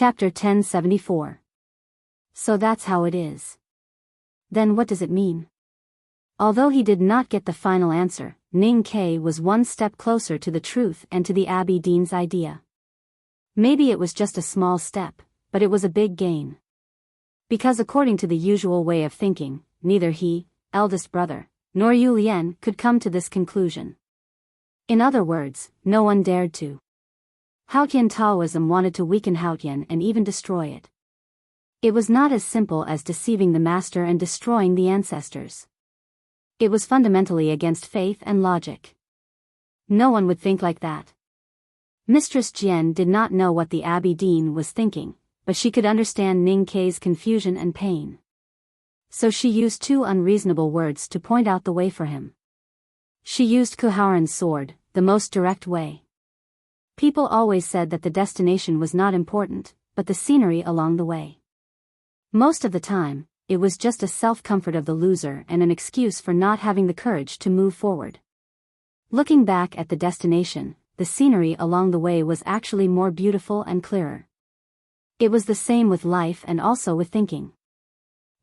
Chapter 1074. So that's how it is. Then what does it mean? Although he did not get the final answer, Ning Ke was one step closer to the truth and to the Abbey Dean's idea. Maybe it was just a small step, but it was a big gain. Because according to the usual way of thinking, neither he, eldest brother, nor Yu Lian could come to this conclusion. In other words, no one dared to. Haotian Taoism wanted to weaken Haotian and even destroy it. It was not as simple as deceiving the master and destroying the ancestors. It was fundamentally against faith and logic. No one would think like that. Mistress Jian did not know what the Abbey Dean was thinking, but she could understand Ning Ke's confusion and pain. So she used two unreasonable words to point out the way for him. She used Kuhaoran's sword, the most direct way. People always said that the destination was not important, but the scenery along the way. Most of the time, it was just a self-comfort of the loser and an excuse for not having the courage to move forward. Looking back at the destination, the scenery along the way was actually more beautiful and clearer. It was the same with life and also with thinking.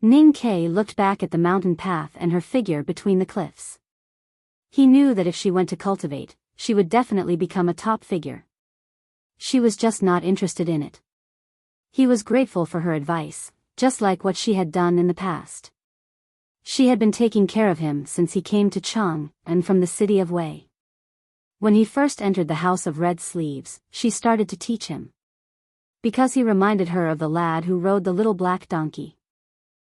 Ning Ke looked back at the mountain path and her figure between the cliffs. He knew that if she went to cultivate, she would definitely become a top figure. She was just not interested in it. He was grateful for her advice, just like what she had done in the past. She had been taking care of him since he came to Chang and from the city of Wei. When he first entered the House of Red Sleeves, she started to teach him. Because he reminded her of the lad who rode the little black donkey.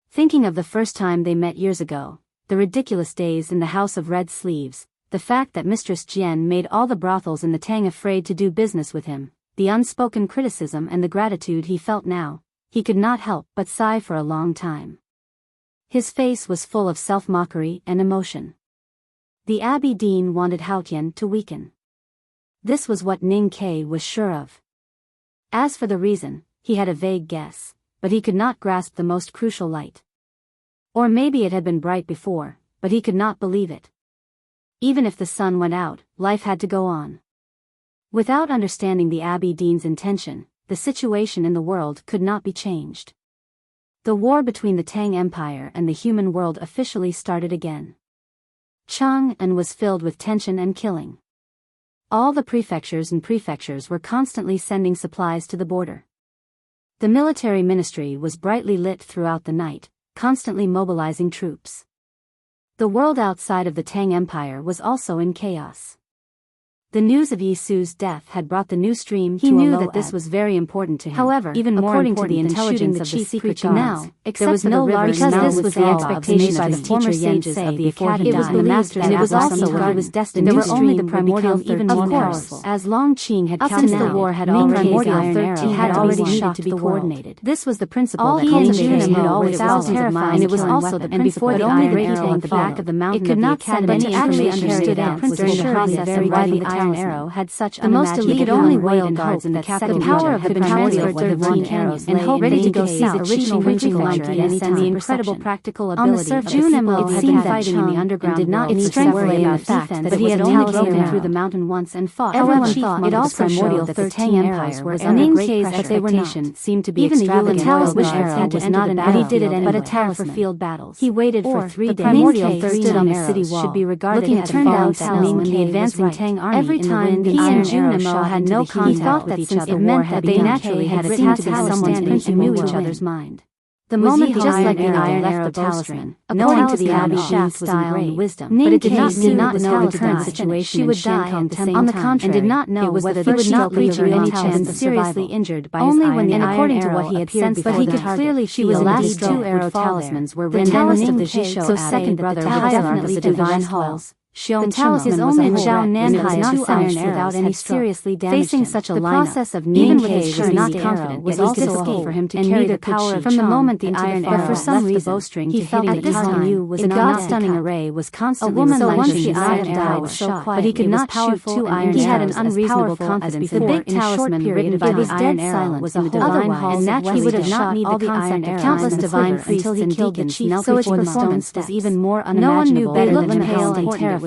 Thinking of the first time they met years ago, the ridiculous days in the House of Red Sleeves, the fact that Mistress Jian made all the brothels in the Tang afraid to do business with him, the unspoken criticism and the gratitude he felt now, he could not help but sigh for a long time. His face was full of self-mockery and emotion. The Abbey Dean wanted Haotian to weaken. This was what Ning Ke was sure of. As for the reason, he had a vague guess, but he could not grasp the most crucial light. Or maybe it had been bright before, but he could not believe it. Even if the sun went out, life had to go on. Without understanding the Abbey Dean's intention, the situation in the world could not be changed. The war between the Tang Empire and the human world officially started again. Chang'an was filled with tension and killing. All the prefectures were constantly sending supplies to the border. The military ministry was brightly lit throughout the night, constantly mobilizing troops. The world outside of the Tang Empire was also in chaos. The news of Yisu's death had brought the new stream to a low ebb. He knew that this was very important to him. However, even more according to the intelligence of the secret guards, now, there was no large because this was the expectation by the former sages of the academy. It was believed that it was also what he was destined. There were only the primordial even more powerful. As Long Qing had come now, the war had already needed to be coordinated. This was the principle that cultivators had always thousands of miles, and it was also the principle that only the people at the back of the mountain of the academy actually understood and was in the process of writing the Iron Arrow had such the most elite only royal guards in the capital. The power of the primordial 13 arrows and hope ready to go see the original wrinkle lecture and the incredible practical ability of the people had been fighting in the underground did not need to worry about the fact that he had only broken through the mountain once and fought. Everyone thought it also showed that the Tang Empire was under great pressure, but they were not. Seemed to be even the Yuan wish arrow was not an arrow, but he did it anyway. But a talisman for field battles. He waited for 3 days. The primordial 13 on the city wall should be regarded as a fallen talisman. The advancing Tang army. Every time he and Junimo had no contact with each other, it meant that they naturally had seemed to be someone's who knew each other's mind. The moment the just like the iron arrow the talisman, according to the Abbey Dean's style and wisdom, but it did not know the current situation she would die at the same time, on the contrary, and did not know whether he would not reach any chance of seriously injured by his iron arrow. According to what he had said before, but he could clearly feel the last 2 arrow talismans were the tallest of the Jisho so second brother definitely the divine halls. The talisman was only Zhao Nanhai not iron without any seriously damaged facing such a lineup. The process of Ning Ke was not confident was also difficult for him to carry the power from the moment the iron arrow for some reason bowstring he felt at this time was a god-stunning array was constantly so once the iron arrow was so quiet, but he could not shoot 2 iron arrows. He had an unreasonable confidence. The big talisman written by the iron arrow was a divine hall, and naturally he would have not need the concept of countless divine priests and deacons knelt before the performance was even more unimaginable. No one knew better than pale and terrified.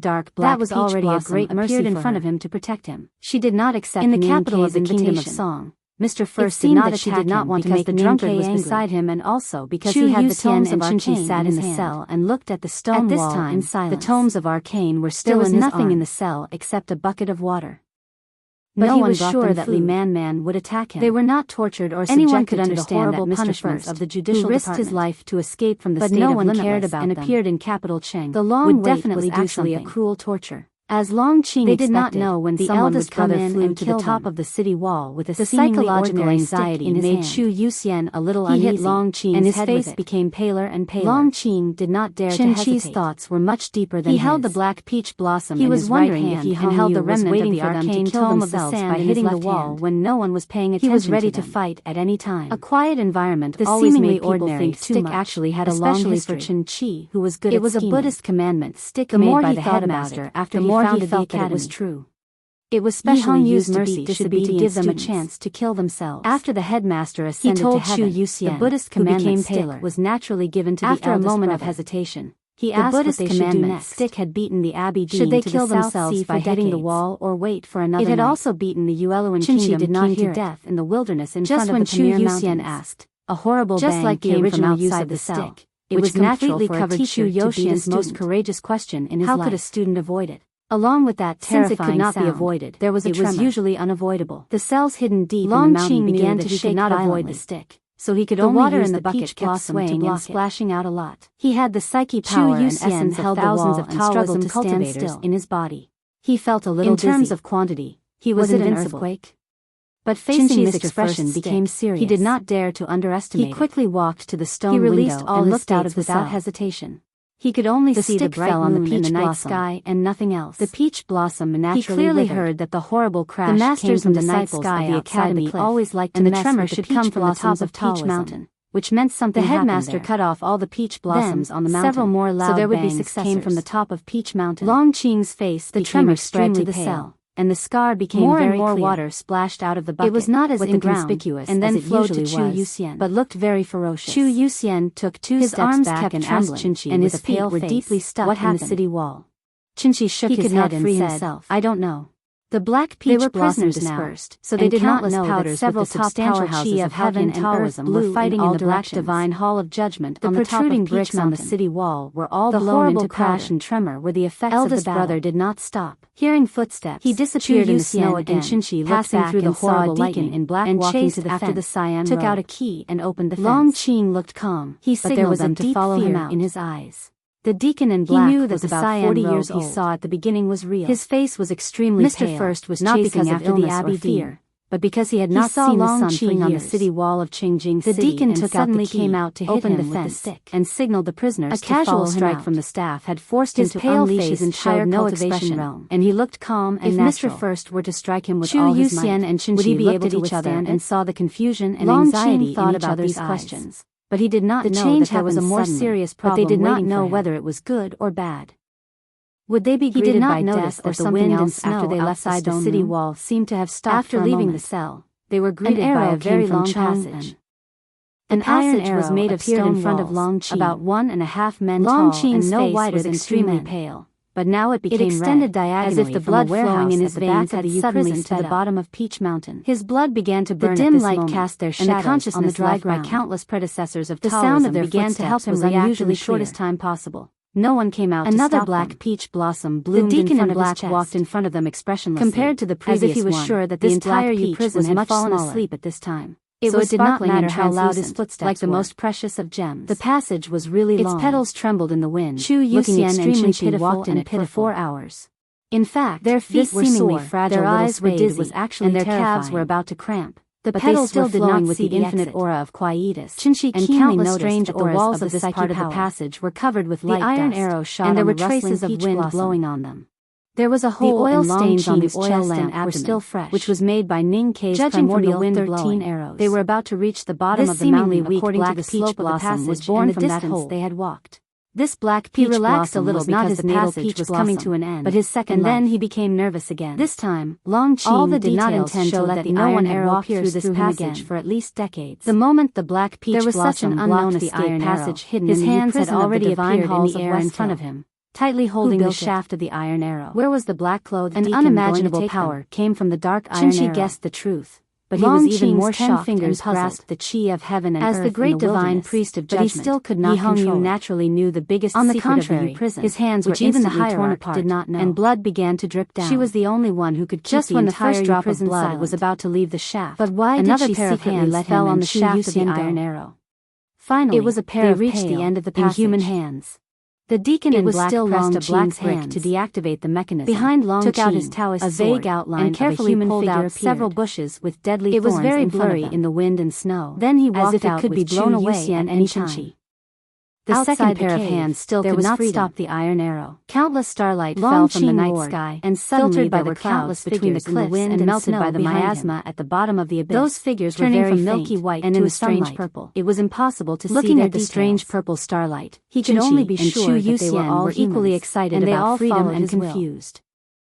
dark black peach blossom appeared in front of him to protect him. She did not accept in the capital of the kingdom of Song. Mr. First did not attack him because the drunkard was beside him and also because he had the tomes of arcane sat in the cell and looked at the stone wall in silence. The tomes of arcane were still in his arm. There was nothing in the cell except a bucket of water. But no one was sure that Li Man would attack him. They were not tortured or subjected to the horrible punishments of the judicial department, who risked his life to escape from the state of limitless and appeared in capital Cheng. The long would definitely do actually a cruel torture. As Long Qing they did not know when the eldest brother flew to the top of the city wall with a psychological anxiety in his made Chu Yuxian a little uneasy. He hit Long Qing's and his face became paler and paler. Long Qing did not dare to hesitate. Chen Chi's thoughts were much deeper than his. He held the black peach blossom in his right hand and held the remnant of the arcane tome of the sand by hitting the wall when no one was paying attention. He was ready to fight at any time. A quiet environment always made people think stick actually had a long history. For Chen Chi, who was good at scheming. It was a Buddhist commandment stick made by the headmaster after he founded the academy. It was true. It was specially used mercy should be to give them a chance to kill themselves. After the headmaster ascended to heaven, the Buddhist commandment stick was naturally given to the eldest brother. After a moment of hesitation, he asked what they should do next. The stick had beaten the Abbey Dean should they kill themselves by hitting the wall or wait for another night? It had also beaten the Ueluan kingdom did not hear to death in the wilderness in front of the Pamir Mountains. Just when Chu Yuxian asked, a horrible bang like came from outside the cell. It was natural for a teacher to be his most courageous question in his life. How could a student avoid it? Along with that terrifying since it could not be avoided, there was a tremor. It was usually unavoidable. The cells hidden deep in the mountain began to shake not avoid the stick, so he could only use the bucket kept swaying and splashing out a lot. He had the psyche power and essence of thousands of Taoism cultivators in his body. He felt a little dizzy. In terms of quantity, he was invincible. An earthquake? But facing Mr. expression became serious. He did not dare to underestimate it. He quickly walked to the stone window and looked out of without hesitation. He could only see the bright moon on the peach night sky and nothing else. The peach blossom naturally he clearly heard that the horrible crash came from the night sky of the academy always liked to mess with the tremor should come from the top of Peach Mountain, which meant something happened there. The headmaster cut off all the peach blossoms on the mountain. Several more loud bangs came from the top of Peach Mountain. Long Qing's face the tremor spread to the cell, and the scar became more and more clear. Water splashed out of the bucket. It was not as inconspicuous and then flowed to Chu Yuxian, but looked very ferocious. Chu Yuxian took two steps back and asked Qinshi, and his feet were deeply stuck in the city wall. Qinshi shook his head and said, "I don't know." The black peach blossoms dispersed, so they did not know that several top powerhouses of heaven and Taoism were fighting in the black divine hall of judgment. The protruding bricks on the city wall were all blown into crash and tremor were the effects of the battle. Eldest brother did not stop. Hearing footsteps, he disappeared in the snow again, and Qinshi passing through the horrible deacon in black and chased after the Siam took out a key and opened the fence. Long Qing looked calm, but there was a deep fear in his eyes. The deacon in black knew that the about 40 years old he saw at the beginning was real. His face was extremely pale. Mr. First was not because of illness or fear, but because he had not seen the sun swing on the city wall of Qingjing City. The deacon suddenly came out to hit him with the stick and signaled the prisoners to follow him out. A casual strike from the staff had forced him to unleash his entire cultivation realm, and he looked calm and natural. If Mr. First were to strike him with all his might, and Qinshi would he be able to withstand it? And saw the confusion and anxiety in each other's questions. But he did not know that there was a more serious problem. But they did not know whether it was good or bad. Would they be greeted by death or something else after they left the city wall seemed to have stopped after leaving the cell? They were greeted by a very long passage. An iron arrow was made of stone in front of Long Qing, about 1.5 men tall and no wider than extremely pale. But now it became extended diagonally as if the blood flowing in his veins had suddenly to the bottom of Peach Mountain. His blood began to burn. The dim light cast their shadows, and the consciousness on the dry ground. By countless predecessors of Taoism. The sound of their began to help him react in the shortest time possible. No one came out to stop him. Another black peach blossom bloomed in front of his chest. The deacon in black walked in front of them expressionlessly, compared to the previous one, as if he was sure that the entire U prison had fallen asleep at this time. It did not matter how loud his footsteps like the most precious of gems. The passage was really long. Its petals trembled in the wind. Chu Yuxian and Qinshi walked in it for 4 hours. In fact, their feet were sore, their eyes were dizzy, and their calves were about to cramp. The petals still did not with the infinite aura of quietus. Qinshi and countless strange auras the walls of this part of the passage were covered with light dust, iron arrows shot and there were traces of wind blowing on them. There was a hole and stains on the oil lamp were still fresh, which was made by Ning K's primordial wind 13 arrows. They were about to reach the bottom of the mountain according to the slope of the passage was born from that hole they had walked. This black peach relaxed a little because the passage was coming to an end, but his second then he became nervous again. This time, Long Qing did not intend to let the iron arrow pierce through this passage for at least decades. The moment the black peach blossom blocked the iron passage hidden his hands had already appeared in the air in front of him, tightly holding the shaft of the iron arrow. Where was the black-clothed deacon? An unimaginable power came from the dark iron arrow. Qinshi guessed the truth, but he was even more shocked and puzzled. The chi of heaven and as the great divine priest of judgment, but he still could not control. Naturally knew the biggest secret of the prison. His hands were even the hierarch did not know, and blood began to drip down. She was the only one who could keep just when the first drop of blood was about to leave the shaft. But why did she pair of hands fell on the shaft of the iron arrow? Finally, it was a pair of reached the end of the passage in human hands. The deacon in black pressed a black brick to deactivate the mechanism. Behind Long took out his Taoist sword, a vague outline and carefully pulled out several bushes with deadly thorns. It was very blurry in the wind and snow. Then he walked as if it could be blown away at any time. The second pair of hands still could not stop the iron arrow. Countless starlight fell from the night sky, and filtered by the countless between the cliffs and melted by the miasma at the bottom of the abyss. Those figures were very from milky white and in a strange purple. It was impossible to see their details. Looking at the strange purple starlight, he could only be sure that they were all equally excited about freedom and confused.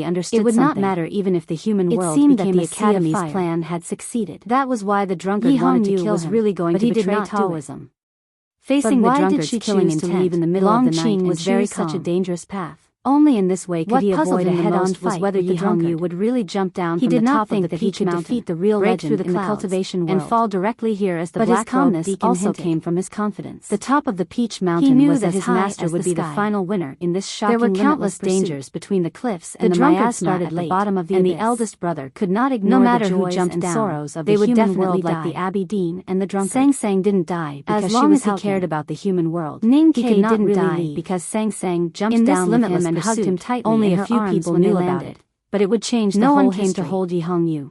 finally understood something. It would not matter even if the human world became the Academy's plan had succeeded. That was why the drunkard wanted to kill him, really going but to he did betray not Taoism. Facing the drunkard's killing intent, intent, leave in the middle of the night and was very such a calm. dangerous path. Only in this way could What he puzzled avoid a him the head-on most was fight whether with the Yi Hongyu drunkard. would really jump down He from did the not top think of the that he peach could mountain, defeat the real break legend through the in the clouds, cultivation and world. fall directly here as the But his black calmness beacon also hinted. came from his confidence. The top of the peach He mountain knew was that as his high master as would be the sky. final winner in this shocking, There were countless limitless dangers pursuit. between the cliffs The and the drunkard miasma started at the late, bottom of the and abyss. the eldest brother could not ignore No matter the who joys jumped and down, sorrows of they the would human definitely world, like the die. Abbey Dean and the drunkard. Sang Sang didn't die because As she long was as he helping. cared about the human world, Ning he Ke could not didn't really die leave. because Sang Sang jumped In this down with limitless him and hugged him pursuit, tightly only in a her few arms people when they knew about landed. it, but it would change the No whole one came to history. hold Yi Hongyu.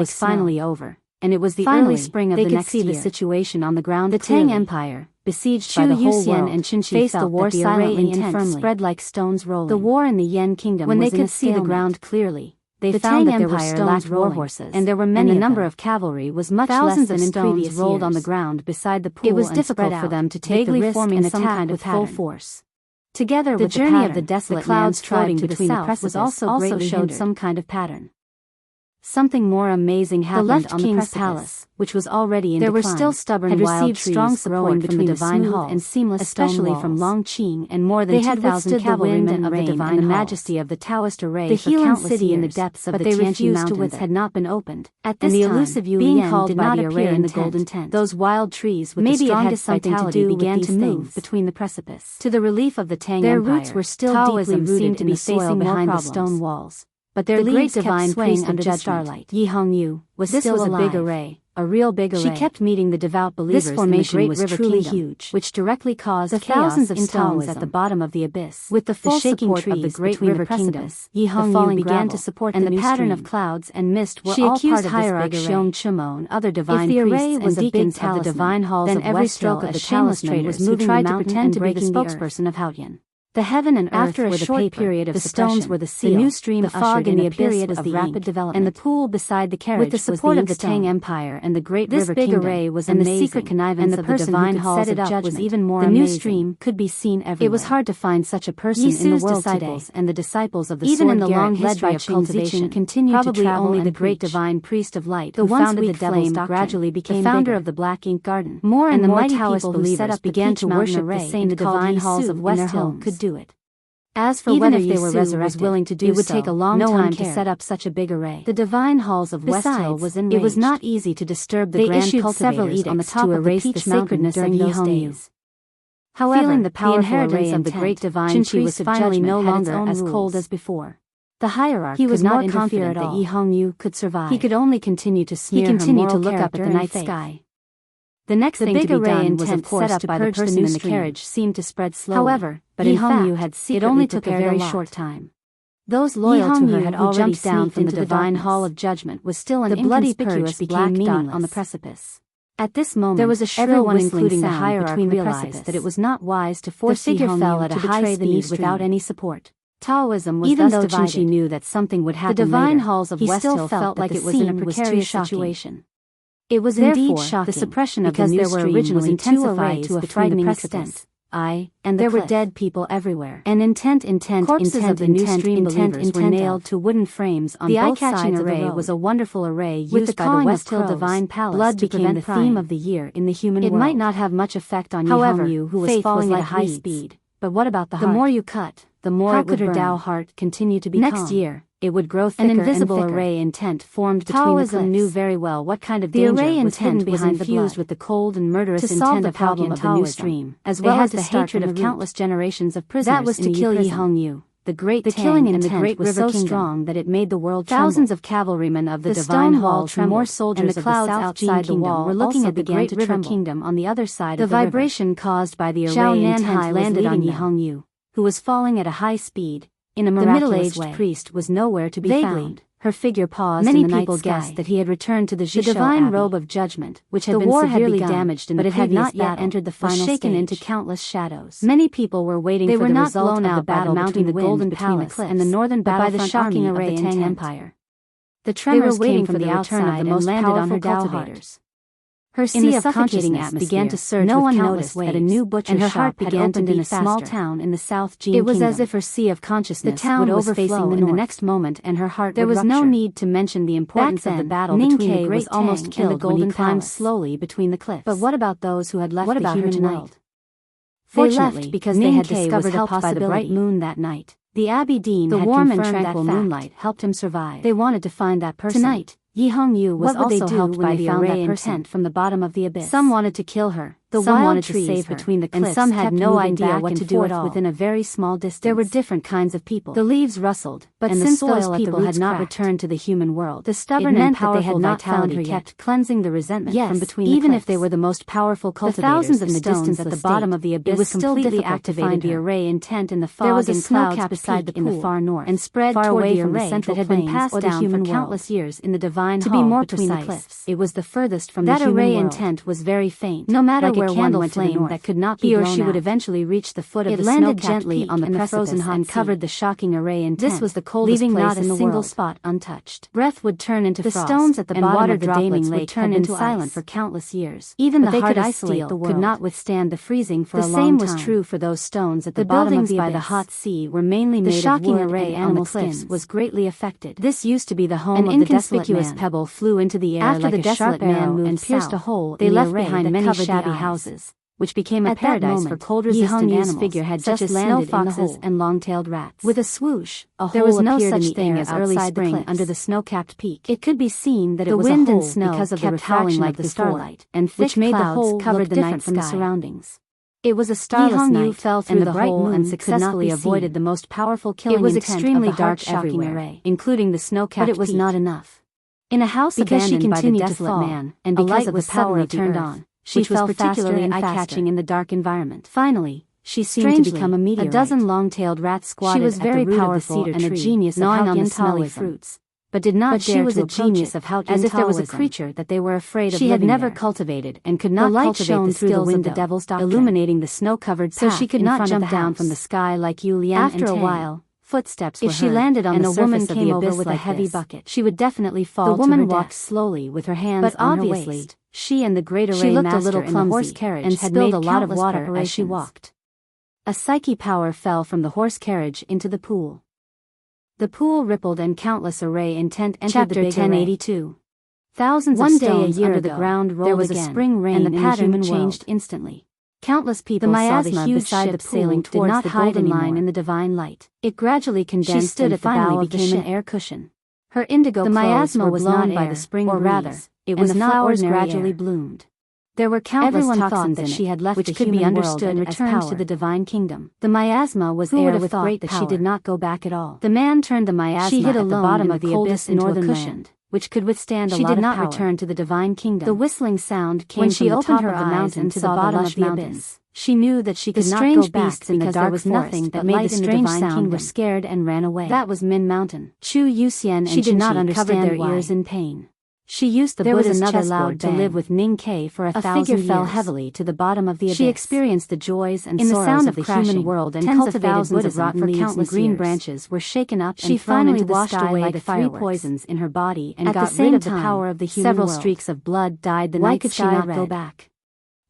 was finally over, and it was the early spring of the next year. They could see the situation on the ground clearly. The Tang Empire, besieged by the whole world, and faced the war silently and firmly, spread like stones rolling. The war in the Yan Kingdom when was they could see the ground clearly. They found that there were stones war horses, and there were many. And the number of cavalry was much less than in previous years. Rolled on the ground beside the pool. It was difficult for them to take the risk and attack with full force. Together with the journey of the desolate clouds floating between the precipices also showed some kind of pattern. something more amazing happened on the precipice. The left king's palace, which was already in decline, there were still stubborn wild trees strong support from the divine halls, and seamless especially from Long Qing and more than 2,000 cavalrymen of the divine and the majesty of the Taoist array. The healing city in the depths of the Tianqi Mountains had not been opened. At this time, the elusive Yulian did not appear in the golden tent. Those wild trees with the strongest vitality began to move between the precipice. To the relief of the Tang Empire, their roots were still deeply rooted in the soil behind the stone walls. But their leaves kept swaying under the starlight. Yi Hongyu was still alive. A big array, a real big array. She kept meeting the devout believers. This formation in the great was truly huge, which directly caused the thousands of stones at the bottom of the abyss. With the full support of the great river kingdom, Yi Hongyu began to support and the pattern of clouds and mist were all part of this big array. Xiong Chimo and other divine priests and deacons of the divine halls of every stroke of the talisman was moving the mountain and breaking the spokesperson of Haoyan. The heaven and earth after a short period of the stones were the seal, the new stream, the fog in the period of rapid development, and the pool beside the carriage with the support of the Tang Empire and the great river kingdom. This big array was amazing, and the secret connivance of the divine halls of judgment was even more amazing. The new stream could be seen everywhere. It was hard to find such a person in the world today, and the disciples of the even in the long history of cultivation continued to travel. Only the great divine priest of light, the once weak flame, gradually became the founder of the Black Ink Garden. More and more Taoist believers began to worship the same divine halls of West Hill could do it. As for whether they were resurrected, willing to do it would take a long time to set up such a big array. The divine halls of West Hill was enraged. It was not easy to disturb the grand cultivators on the top of the peach mountain during those days. However, feeling the powerful array of the great divine priest was finally no longer as cold as before. The hierarch was not confident that Yi Hongyu could survive. He could only continue to smear her moral to look up at the night sky. The next thing to be done was, of course, set up by the person in the carriage seemed to spread slowly. However, but in fact, it only took a very short time. Those loyal to her had already down from the divine hall of judgment was still an inconspicuous black dot on the precipice. At this moment, there was a shrill whistling sound. The hierarch realized that it was not wise to force Yi Hongyu to betray the need without any support. Taoism was even thus divided. She knew that something would happen. The divine halls of West Hill felt like it was in a precarious situation. It was indeed shocking, the suppression of the new stream was intensified to a frightening extent. And there were dead people everywhere. And corpses of the new stream believers were nailed to wooden frames on both sides of the road. Was a wonderful array used by the West Hill Divine Palace. Blood became the theme of the year in the human world. It might not have much effect on Yi Hongyu, who was falling at a high speed. But what about the heart? The more you cut, the more it would burn. How could her Tao heart continue to be calm? Next year, it would grow thicker. An invisible and array intent formed between the cliffs. Taoism knew very well what kind of danger array was hidden behind the blood. With the cold and murderous intent of problem of the new stream, as well as the hatred of countless generations of prisoners. That was to kill Yi Hongyu. The great killing intent was so strong that it made the world tremble. Thousands of cavalrymen of the divine hall trembled, more soldiers and the clouds outside the wall were looking at the great river kingdom on the other side of the river. The vibration caused by the array intent landed on Yi Hongyu, who was falling at a high speed. In a miraculous way. The middle-aged priest was nowhere to be found. Her figure paused in the night sky. Many people guessed that he had returned to the divine robe of judgment, which had been severely damaged in the previous battle, but it had not yet entered the final stage. Shaken into countless shadows. Many people were waiting for the result of the battle between the Golden Palace and the northern battlefront army of the Tang Empire. The tremors came from the outside and landed on her cultivators. Her sea of consciousness began to surge. No one noticed that a new butcher shop had opened in a small town in the South Jin Kingdom. It was as if her sea of consciousness would overflow in the next moment, and her heart would rupture. There was no need to mention the importance of the battle between the great Tang almost killed and the Golden climbed slowly between the cliffs. But what about those who had left the human world? Fortunately, because they had discovered the possibility by the bright moon that night. The Abbey Dean, the warm and tranquil moonlight, helped him survive. They wanted to find that person. Tonight, Yi Hongyu was also helped by the array intent from the bottom of the abyss. Some wanted to kill her, some wanted to save her, between the cliffs, and some had no idea what to do at all. Within a very small distance, there were different kinds of people. The leaves rustled, but since those people had not returned to the human world, the stubborn and powerful vitality kept cleansing the resentment from between the cliffs. Even if they were the most powerful cultivators, the thousands in the distance at the bottom of the abyss, it was still difficult to find the array intent in the fog. There was a snow-capped beside the pool in the far north, and spread far away from the central that had been passed down for countless years in the divine hall. To be more precise, it was the furthest from the human world. That array intent was very faint, no matter where one went to the north. That could not be blown out. He or she would eventually reach the foot of the snow-capped peak. It landed gently on the frozen hot sea and covered the shocking array in tent. This was the coldest place in the world, leaving not a single spot untouched. Breath would turn into frost. The stones at the bottom of the Daming Lake had been silent for countless years. Even the hardest steel could not withstand the freezing for a long time. The same was true for those stones at the bottom of the abyss. The buildings by the hot sea were mainly made of wood, and animal skins was greatly affected. This used to be the home of the inconspicuous pebble flew into the air like a sharp arrow and pierced a hole. They left behind many shabby houses, which became a paradise for cold-resistant animals. Figure had such as snow foxes and long-tailed rats. With a swoosh, there was no such thing as early spring under the snow-capped peak. It could be seen that it was a hole because of the refraction of the starlight, and which made the hole covered the night from the surroundings. It was a starless night, fell through the hole and successfully avoided the most powerful killing intent. It was extremely dark everywhere, including the snow-capped peak. But it was not enough. In a house abandoned by the desolate man, and because of the power it turned on, she fell particularly eye-catching in the dark environment. Finally, she seemed to become a meteorite. A dozen long-tailed rats squatted at the root of the cedar tree, and a genius gnawing on the snowy fruits, but did not dare to approach it, as if there was a creature that they were afraid of. She had never cultivated and could not cultivate the skills of the devil's doctrine, illuminating the snow-covered path, so she could not jump down from the sky like Yu Lian. After a while, footsteps were heard. If she landed on the surface of the abyss with a heavy bucket, she would definitely fall to her death. The woman walked slowly with her hands on her waist. She and the great array master in the horse carriage and spilled a lot of water as she walked. A psyche power fell from the horse carriage into the pool. The pool rippled and countless array intent entered the big 1082. Thousands of stones under the ground rolled. There was a spring rain and the pattern changed instantly. Countless people saw the huge ship sailing towards the golden line in the divine light. It gradually condensed. She stood at the bow of the ship, an air cushion. Her indigo clothes were blown by the spring breeze, or rather, it was not ordinary gradually bloomed. There were countless toxins that she had left which could be understood and returned to the divine kingdom. The miasma was air with great power. That she did not go back at all. The man turned the miasma at the bottom of the abyss into a cushion, which could withstand a lot of power. She did not return to the divine kingdom. The whistling sound came from the top of the mountain to the bottom of the abyss. She knew that she could not go back because there was nothing that made the strange sound. Were scared and ran away. That was Min Mountain. Chu Yuxian and did not understand their ears in pain. She used the Buddha's chessboard to live with Ning Ke for 1,000 years. A figure fell heavily to the bottom of the abyss. She experienced the joys and sorrows of the human world and cultivated Buddhism for countless green branches were shaken up and thrown into the sky like 3 poisons in her body and got rid of the power of the human world. Several streaks of blood dyed the night sky red. Why could she not go back?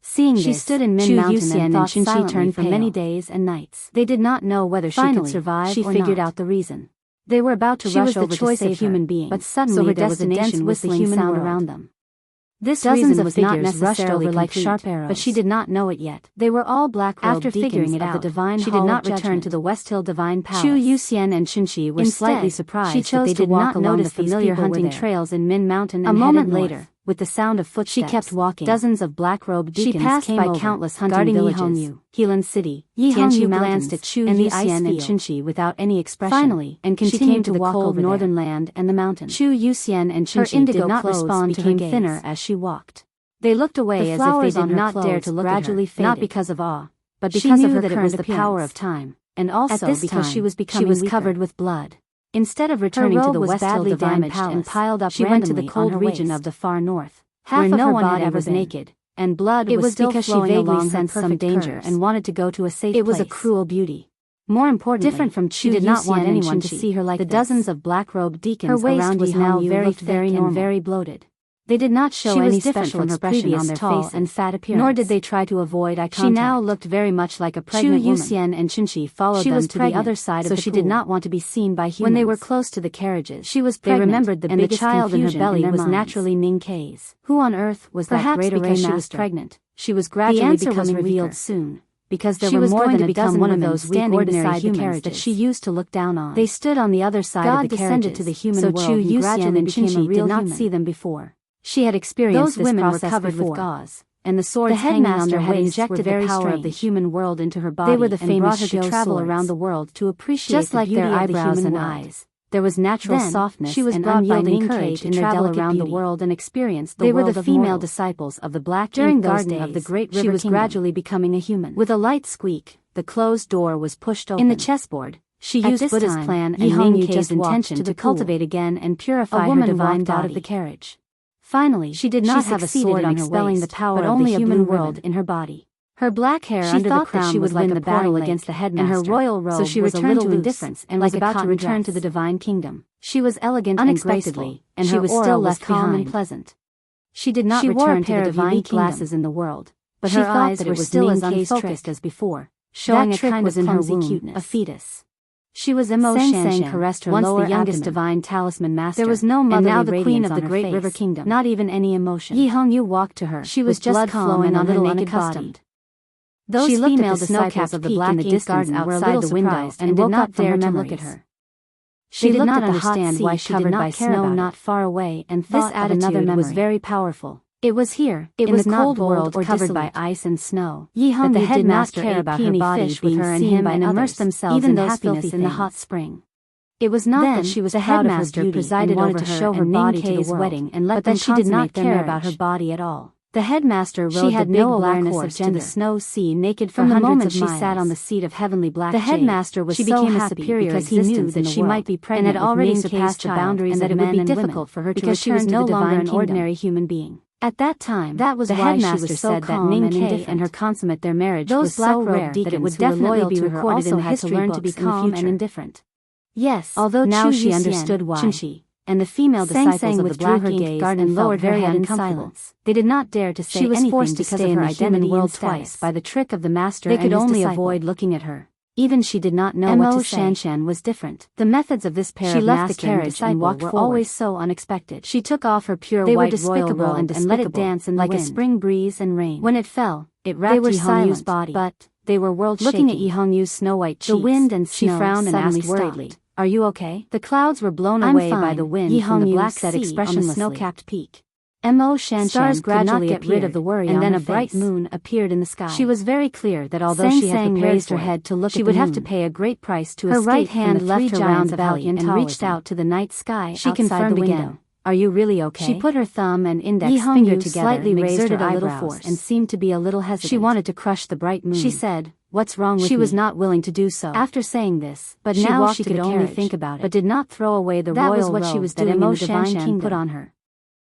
Seeing this, she stood in Min Mountain and thought silently for many days and nights. They did not know whether she could survive or not. She figured out the reason. They were about to rush over to save human beings, but suddenly there was a dense whistling sound around them. This reason was not necessarily like sharp arrows, but she did not know it yet. They were all black-robed deacons of the divine hall. She did not return to the West Hill Divine Palace. Chu Yuxian and Chunchi were slightly surprised. She chose that they did not notice the familiar hunting trails in Min Mountain. A moment later, with the sound of footsteps, she kept walking. Dozens of black-robed deacons came by countless hunting villages. Helan City, Tianqiu glanced at Chu Yuxian and Chunchi without any expression. Finally, and continued to the cold northern land and the mountain. Chu Yuxian and Chunchi did not respond to her gaze. Thinner as she walked. They looked away as if they did not dare to look at her, not because of awe, but because of her current appearance. She knew that it was the power of time, and also because she was covered with blood. Instead of returning to the West Hill Divine Palace and piled up, she went to the cold region of the far north, where no one had ever been naked, and blood was still flowing. It was because she vaguely sensed some danger and wanted to go to a safe place. It was a cruel beauty. More importantly, different from Chu, she did not want anyone to see her like the dozens of black-robed deacons around. Her waist was now very thick and very bloated. They did not show any special expression on their face and fat appearance, nor did they try to avoid eye contact. She now looked very much like a pregnant woman. Chu Yuxian and Chunchi followed them to the other side of the pool, so she did not want to be seen by humans. When they were close to the carriages, she was pregnant, they remembered the biggest child in her belly was naturally Ning Ke's. Who on earth was that great array master? She was pregnant. She was gradually becoming revealed soon, because there were more than a dozen women standing beside the carriages that she used to look down on. They stood on the other side of the carriages, descended to the human world, so Chu Yuxian and Chunchi did not see them before. She had experienced this process before. Those women were covered with gauze, and the swords hanging on their waists injected the power of the human world into her body. They were the famous and brought her to travel around the world to appreciate just like their eyebrows and eyes. There was natural softness and unyielding courage in their delicate around the world and experience the world of mortals. They were the female disciples of the Black During those days, of the Great River she was gradually becoming a human. With a light squeak, the closed door was pushed open. In the chessboard, she used Buddha's plan and Ning Ke's intention to cultivate again and purify her divine body out of the carriage. Finally, she did not have a sword on expelling the power but only a human world in her body. Her black hair under the crown she would win the battle against the headmaster, and her royal robe so she returned to indifference and was about to return to the divine kingdom. She was elegant and graceful, and she was still left calm and pleasant. She did not return to the divine glasses in the world, but her eyes were still as unfocused as before, showing a kind of clumsy cuteness. A fetus. She was Sang caressed her once lower the youngest divine talisman master. There was no motherly and now the queen of the great river kingdom. Not even any emotion. Yi Hongyu walked to her. She was just blood flowing on her naked body. Those she looked at the disciples of the black ink garden outside the window and did not dare to look at her. She did not understand why she covered by snow not far away and thought this attitude was very powerful. It was here, in the cold world covered by ice and snow, that the headmaster care about her body with her and him and immersed themselves in happiness in the hot spring. It was not that she was proud of her beauty presided over to show her body to the wedding and let them she did not care about her body at all. The headmaster rode the big black horse to the snow sea naked from the moment she sat on the seat of heavenly black jade. The headmaster was so happy because he knew that she might be pregnant and had already surpassed the boundaries and that it would be difficult for her to return to the divine kingdom because she was no longer an ordinary human being. At that time, that was why she was so calm and indifferent, and her consummate their marriage was so rare that it would definitely be recorded in the history books to be calm and indifferent. Yes, although now she understood why. Chinchi and the female disciples of the black ink garden lowered her head in silence. They did not dare to say anything. She was forced to stay in her identity world twice by the trick of the master and his disciple. They could only avoid looking at her. Even she did not know what to say. Shanshan was different. The methods of this pair of left the carriage and walked were always so unexpected. She took off her pure white royal robe and let it dance in like a spring breeze and rain. When it fell, it wrapped Yi Hongyu's body, but they were world-shaking. Looking at Yi Hongyu's snow-white cheeks, the wind and snow she frowned and asked worriedly, "Are you okay?" The clouds were blown away by the wind from the black said expressionlessly on the snow-capped peak. Stars gradually get rid of the worry and then a bright moon appeared in the sky. She was very clear that although she had raised her head to look at the moon, she would have to pay a great price to escape. Her right hand left her round the valley and reached out to the night sky. She confirmed again, "Are you really okay?" She put her thumb and index finger together, slightly raised her a little force, and seemed to be a little hesitant. She wanted to crush the bright moon. She said, "What's wrong with me?" She was not willing to do so. After saying this, but now she could only think about it, but did not throw away the royal robe that King put on her.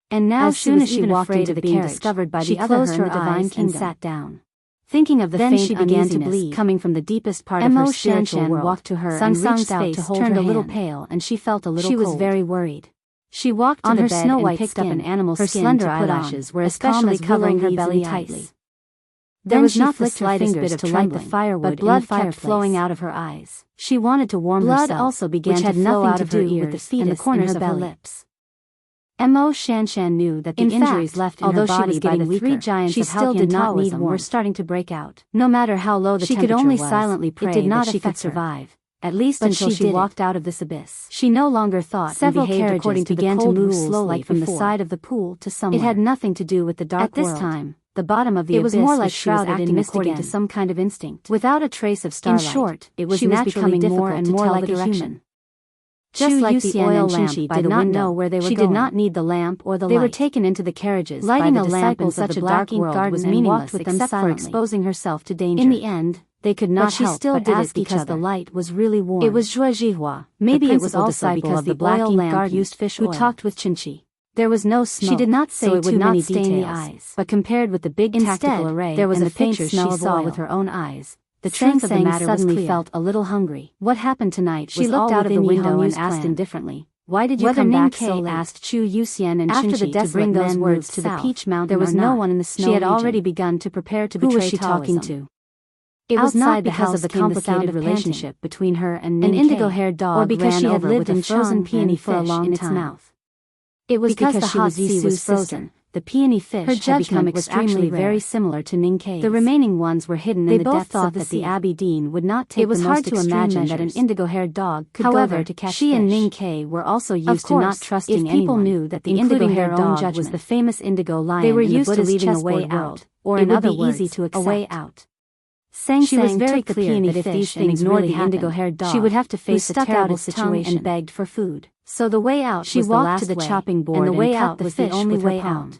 And now as soon as she walked into the being discovered by the other her in the divine kingdom and sat down. Thinking of the faint she began to bleed coming from the deepest part of her spiritual world. Walked to her and reached out to hold her hand. A little pale and she felt a little cold. She was very worried. She walked to the bed and picked up an animal skin. Her slender eyelashes were especially covering her belly tightly. There was not the slightest bit of to light the firewood, but blood kept flowing out of her eyes. She wanted to warm herself, blood also began to flow out of her ears with the fetus and the corners of her lips. Shanshan knew that the injuries left in her body by the three giants she still did not need were starting to break out. No matter how low the temperature was, she could only silently pray that she could survive, at least until she walked out of this abyss. She no longer thought several carriages according to began to move slowly from the side of the pool to somewhere. It had nothing to do with the dark world. At this time, the bottom of the abyss was more like shrouded in mist according to some kind of instinct. Without a trace of starlight, in short, it was naturally becoming more and more like a human. Just like the oil lamp by the window where they were going. She did not need the lamp or the light. They were taken into the carriages. Lighting a lamp in such a dark world was meaningless except for exposing herself to danger. In the end, they could not help but ask because the light was really warm. It was Zhuo Jihua. Maybe it was also because the oil lamp used fish oil. Who talked with Chinchi. There was no smoke, she did not say so it would not stain the eyes. But compared with the big tactical array, there was a faint smell she saw with her own eyes. The truth of the matter suddenly felt a little hungry. What happened tonight? She looked out of the window and asked indifferently, "Why did you come back so late?" Asked Chu Yuxian and Chinchi to bring those words to the Peach Mountain. There was no one in the snow. She had already begun to prepare to betray. Who was she talking to? It was not because of the complicated relationship between her and an indigo-haired dog, or because she had lived in frozen peony for a long time. It was because the hot sea was frozen. The peony fish had become extremely very similar to Ninkei's. The remaining ones were hidden in the depths of the sea. Abbey Dean would not take. It was hard to imagine that an indigo-haired dog could go there to catch fish. She and Ninkei were also used to not trusting anyone. If people knew that the indigo-haired dog was the famous indigo lion, they were used to leaving a way out, or in other words, a way out. She was very clear that if these things really happened, indigo-haired dog, she would have to face a terrible situation and begged for food. So the way out, she walked to the chopping board, and the way out was the only way out.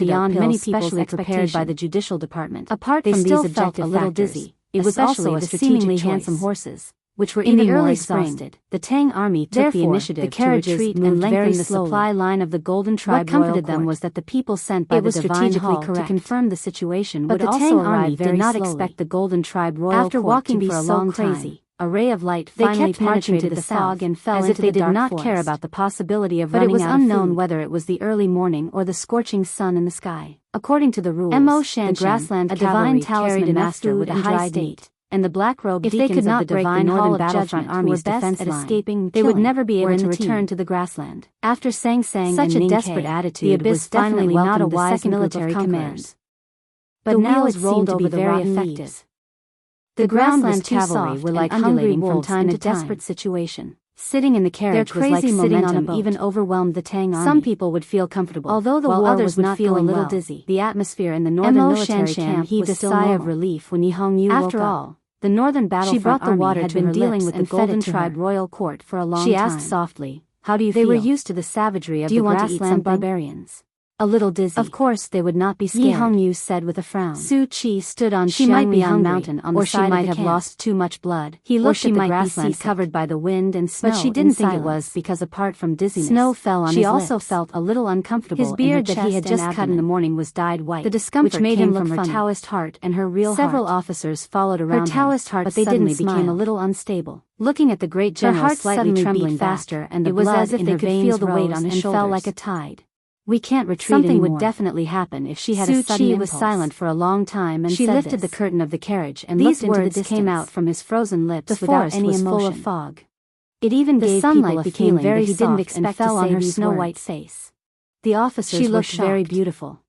beyond many people's expectations by the judicial department. Apart from these objective factors, it was also the seemingly handsome horses, which were even more exhausted. The Tang army took the initiative to retreat and lengthen the supply line of the Golden Tribe. What comforted them was that the people sent by the Divine Hall to confirm the situation would also arrive. Did not expect the Golden Tribe royal court to be so crazy. After walking for a long time, a ray of light finally penetrated the fog and fell into the dark forest. As if they did not care about the possibility of running out of food. But it was unknown whether it was the early morning or the scorching sun in the sky. According to the rules, the grassland cavalry carried a master with a high state, and the black-robed deacons of the Divine Hall of Judgment army's defense line, escaping, they would never be able to return to the grassland. After Sang Sang and Ning desperate attitude, the Abyss finally not a wise military command. But now it seemed to be very effective. The grassland cavalry were like hungry wolves in a desperate situation. Sitting in the carriage was like sitting on a boat. Even overwhelmed the Tang army. Some people would feel comfortable, although the war others would feel a little dizzy. The atmosphere in the northern military camp heaved a sigh of relief when Yi Hongyu woke up. After all, the northern battlefront army had been dealing with the Golden Tribe royal court for a long time. She asked softly, "How do you feel?" They were used to the savagery of the grassland barbarians. A little dizzy. Of course they would not be scared, Yi Hongyu said with a frown. Su Qi stood on Xiangmiang Mountain on the side of the camp. Or she might have lost too much blood. He looked at the grassland covered by the wind and snow. But she didn't think it was because apart from dizziness, snow fell on his lips. She also felt a little uncomfortable. His beard that he had just cut in the morning was dyed white. The discomfort which made him look from her Taoist heart and her real heart. Several officers followed around her Taoist heart, but they suddenly became a little unstable. Looking at the great general, her heart slightly trembling faster, and the blood in her veins rose and fell like a tide. We can't retreat anymore. Something would definitely happen if she had a sudden impulse. Su Qi was silent for a long time and she lifted the curtain of the carriage and looked into the distance. These words came out from his frozen lips without any emotion. The forest was full of fog. It even gave people a feeling that he didn't expect to say her snow-white face. The officers looked very beautiful.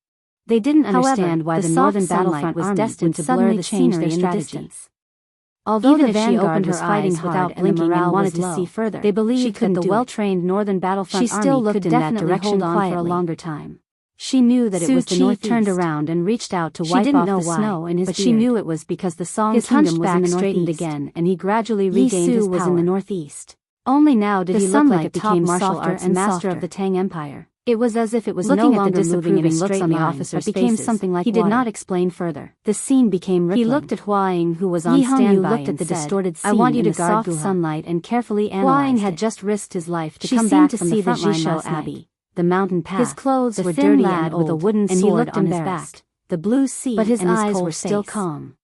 They didn't understand why the northern battlefront was destined to blur the scenery in the distance. Although the vanguard was fighting hard and the morale wanted to see further, they believed that the well-trained northern battlefront army could in that direction hold on for a longer time. She knew that it was the north. Turned around and reached out to wipe off the snow in his beard. But she knew it was because the Song Kingdom was in the straightened again, and he gradually regained his power. Was in the northeast. Only now did he look like a top martial arts master of the Tang Empire. It was as if it was no longer moving in a straight line, but became something like water. He did not explain further. The scene became rippling. He looked at Hua Ying, who was on standby, looked at the distorted scene. "I want you to guard soft sunlight and carefully analyze." Hua Ying had just risked his life to come back from the front line last night. The mountain path. His clothes were dirty and old, with a wooden sword on his back. The blue sea, but his eyes were still calm.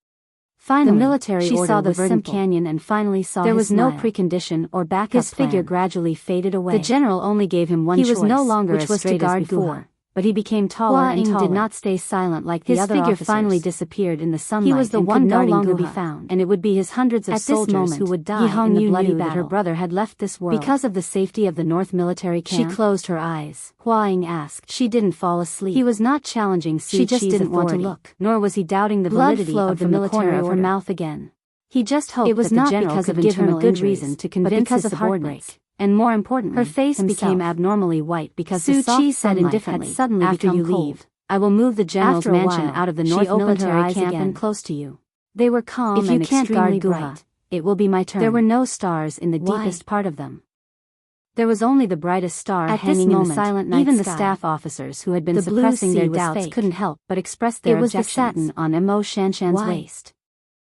Finally, the military she saw the verdant canyon and finally saw there was no precondition or backup plan. His figure gradually faded away. The general only gave him one choice, he was no longer which was to guard before. But he became taller and taller. Did not stay silent like the other officers. His figure finally disappeared in the sunlight. He was the one no longer be found, and it would be his hundreds of soldiers who would die in the bloody battle. That her brother had left this world because of the safety of the North military camp. She closed her eyes. Hua Ying asked. She didn't fall asleep. He was not challenging Su Qi's. She just didn't want to look, nor was he doubting the validity of the military of her mouth again. He just hoped it was not because of internal good reason to convince his subordinates. And more importantly, her face became abnormally white because the soft sunlight had suddenly become cold. "I will move the general's mansion out of the North military camp and close to you." They were calm and extremely bright. "It will be my turn." There were no stars in the deepest part of them. There was only the brightest star hanging in the silent night sky. Even the staff officers who had been suppressing their doubts couldn't help but express their objections. It was the satin on Mo Shanshan's waist.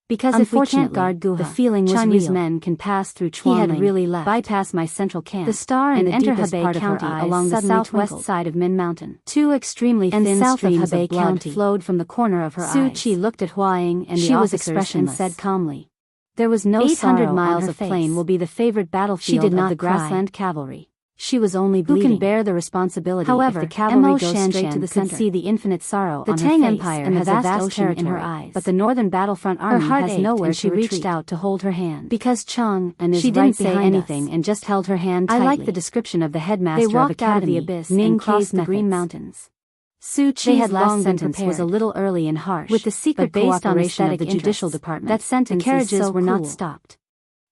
Because if we can't guard Guha, the feeling was Chinese men can pass through Chuanling, he had really left, bypass my central camp, the star and enter Hebei County along the southwest side of Min Mountain. Two extremely thin streams of blood flowed from the corner of her eyes. Su Qi looked at Hua Ying and the officers and said calmly, "There was no 800 miles of plain will be the favorite battlefield of the grassland cavalry." She was only bleeding. Who can bear the responsibility? However, if the cavalry goes straight to the center, could see the infinite sorrow on her face. The Tang Empire has a vast ocean in her eyes, but the northern battlefront army has nowhere to retreat. She reached out to hold her hand. Because Chang and she didn't say anything and just held her hand tightly. I like the description of the headmaster of Academy, out of the abyss, Ning crossed the Green Mountains. Su Qi's last sentence was a little early and harsh, with the secret cooperation of the judicial department. That sentence carriages were not stopped.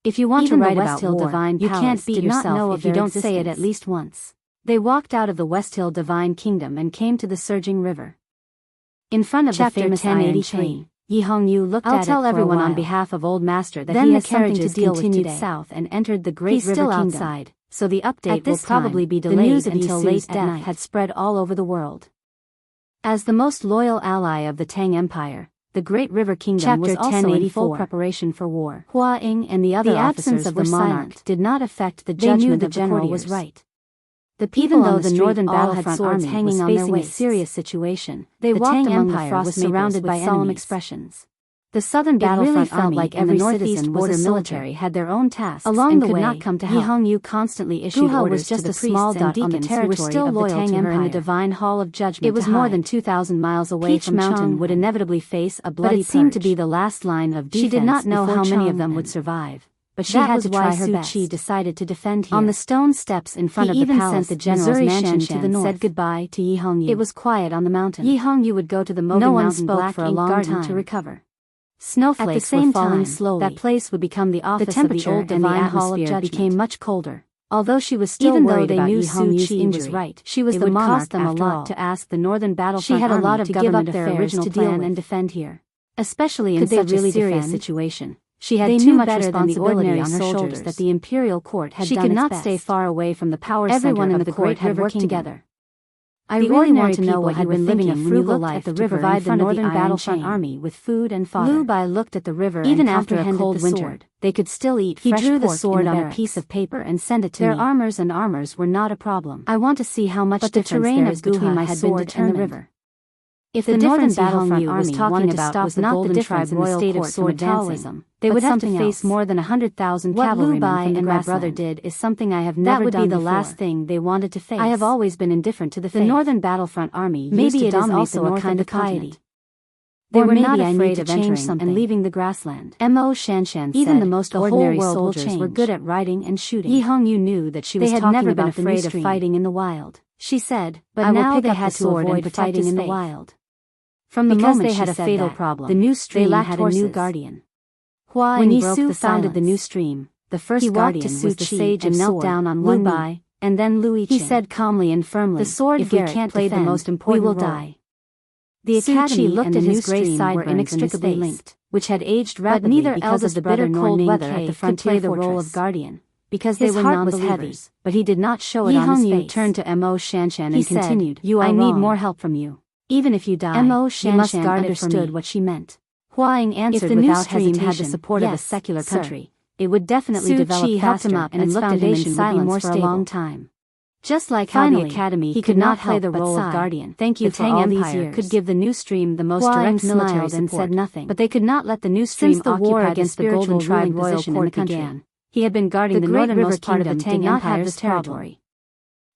If you want to write about war, you can't beat yourself if you don't say it at least once. They walked out of the West Hill Divine Kingdom and came to the surging river. In front of the famous iron train, Yi Hongyu looked at it for a while. I'll tell everyone on behalf of Old Master that he has something to deal with today. South and entered the Great River Kingdom. He's still outside, so the update will probably be delayed. The news until late at night had spread all over the world. As the most loyal ally of the Tang Empire, the Great River Kingdom was also in full preparation for war. Hua Ying and the other officers of the monarch did not affect the judgment the general was right. The people, even though the northern battlefront army was facing a serious situation, the Tang Empire was surrounded by solemn expressions. The southern battlefront army like every citizen border military had their own tasks along the way. Could not come to help. Yi Hongyu constantly issued orders to the priests and deacons who were still loyal to her in the divine hall of judgment. It was more than 2,000 miles away from Mountain would inevitably face a bloody purge. But it seemed to be the last line of defense. She did not know how many of them would survive, but she had to try her best. Su Qi decided to defend here. On the stone steps in front of the palace, sent the general's mansion to the north. Said goodbye to Yi Hongyu. It was quiet on the mountain. Yi Hongyu would go to the Mogan Mountain Black for a long time to recover. Snowflakes were falling slowly. That place would become the office of the old divine hall of judgment. Became much colder. Although she was still worried about Yi Hongyu's injury, she was the monarch. It would cost them a lot to ask the Northern Battlefront Army a lot of to give up their original plan and defend here. Especially in such a serious situation. She had too much responsibility on her shoulders that the imperial court had done its best. She could not stay far away from the power center. Everyone in the court had worked together. I really want to know what had been living a frugal life to provide the Northern Battlefront Army with food and fodder. Liu Bai looked at the river. Even after a cold winter, they could still eat fresh pork. He drew the sword on a piece of paper and sent it to me. Their armors were not a problem. I want to see how much difference there is between my sword and the river. If the Northern Battlefront Army wanted to stop the Golden Tribe Royal Court from advancing, they would have to face more than 100,000 cavalrymen from the grassland. What Liu Bai and my brother did is something I have never done before. That would be the last thing they wanted to face. I have always been indifferent to the Northern Battlefront Army. Maybe it is also a kind of piety. They were not afraid of entering and leaving the grassland. Mo Shanshan said, even the most ordinary soldiers were good at riding and shooting. Yi Hongyu knew that she was talking about the new stream. They had never been afraid of fighting in the wild. She said, but now they had to avoid fighting in the wild. From the moment they had a fatal problem, the new stream had a new guardian. When Yisu founded the new stream, the first guardian was the sage and knelt down on Liu Bai, and then Liu Yiqing. He said calmly and firmly, the sword if we can't play the most important role, we will die. The academy looked at his grey sideburns were inextricably linked, which had aged rapidly because of the bitter cold weather at the frontier. The role of guardian, because they were non-believers, but he did not show it on his face. Yi Hongyu turned to Mo Shanshan and continued, I need more help from you. Even if you die, Mo Shanshan understood what she meant. Huang answered without hesitation, had the support of a secular country, it would definitely develop faster and its foundation would be more stable for a long time. Just like how the academy could not play the role of guardian. Thank you for all these years. Could give the new stream the most direct military support, and said nothing. But they could not let the new stream occupy against the Golden Tribe Royal Court began. He had been guarding the northernmost part of the Tang Empire's territory.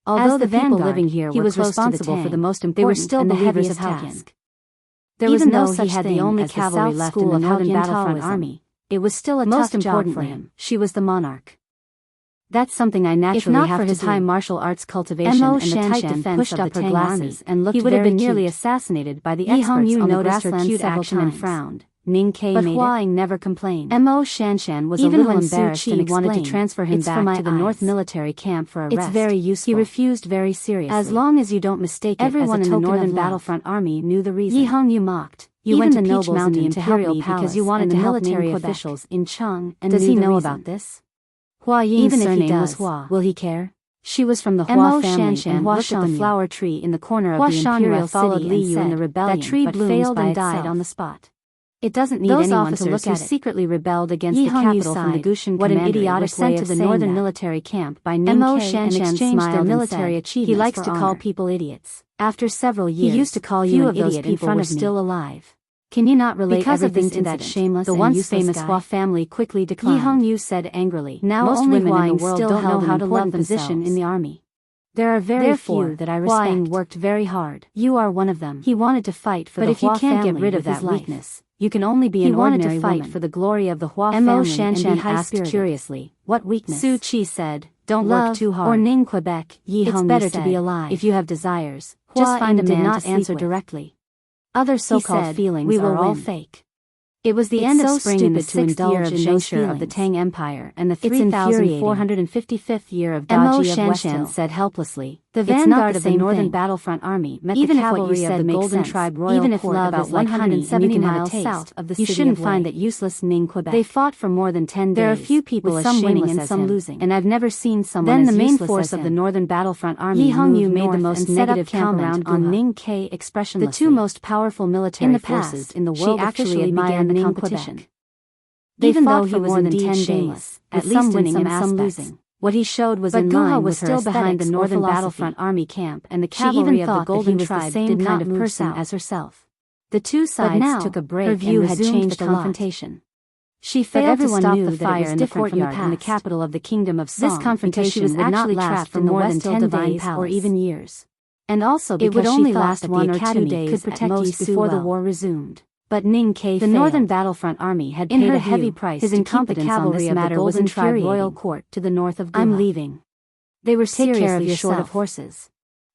Although the people living here were responsible for the most important, they were still believers of task. There was no such thing the only cavalry left in the Northern Battlefront Army. It was still a tough job for him. She was the monarch. That's something I naturally have to do. If not for his high martial arts cultivation and the tight defense of the Tang army, he would have been nearly assassinated by the experts on the grassland action and frowned. Ning Ke but Huang never complained. Mo Shanshan was even a little embarrassed and wanted to transfer him back to the North Military Camp for a rest. It's very useful. He refused very seriously. As long as you don't mistake it, everyone in the Northern Battlefront Army knew the reason. Yi Hongyu mocked. You went to nobles in the Imperial Palace because you wanted to help military officials in Cheng and does he know about this? Hua Ying's surname was Hua. Will he care? She was from the Hua family and looked at the flower tree in the corner of the Imperial City and said, in the rebellion, that tree failed and died on the spot. It doesn't need anyone to look at it. Secretly rebelled against the capital from the Gushan commander. What an idiotic way of saying that. Sent to the Northern Military Camp by Ning Ke and exchanged their military achievements. He likes to call people idiots. After several years, he used to call you an idiot in front of me. Still alive. Can you not relate everything to that shameless and useless guy? The once famous Hua family quickly declined. Yi Hongyu said angrily. Now most women in the world don't know how to love position in the army. There are very few that I respect. Huang worked very hard. You are one of them. He wanted to fight for the Hua family. But if you can't get rid of that weakness, you can only be an ordinary woman. He wanted to fight for the glory of the Hua family. Mo Shanshan asked curiously, what weakness? Su Qi said, don't work too hard. Or Ning Quebec, Yi Hongyu said, it's better to be alive. If you have desires, just find a man to answer directly. Other so-called feelings are all fake. It was the end of spring in the 6th year of Zhengshi of the Tang Empire and the 3,455th year of Daji of West Hill said helplessly. The vanguard of the Northern Battlefront Army met the cavalry of the Golden Tribe Royal Court about 170 miles south of the city. You shouldn't find that useless Ning Quebec. They fought for more than 10 days. There are few people with some winning and some losing, and I've never seen someone as useless as him. Then the main force of the Northern Battlefront Army Yi Hongyu made the most negative comment on Ning Ke expressionlessly. The two most powerful military forces in the world actually admired the competition. Even though he was more than 10 days, at least winning and some losing. What he showed was in line with her aesthetics. But Guha was still behind the Northern Battlefront Army camp, and the cavalry of the Golden Tribe did not move person as herself. The two sides took a break. Her view had changed the confrontation. She failed to stop the fire in the courtyard in the capital of the Kingdom of Song. This confrontation would not last for more than 10 days or even years. And also because it would only last 1 or 2 days could protect Yisu before the war resumed. But Ning Ke the Northern Battlefront Army had paid a heavy price to keep the cavalry of the Golden Tribe Royal Court to the north of Guha. I'm leaving. They were seriously short of horses.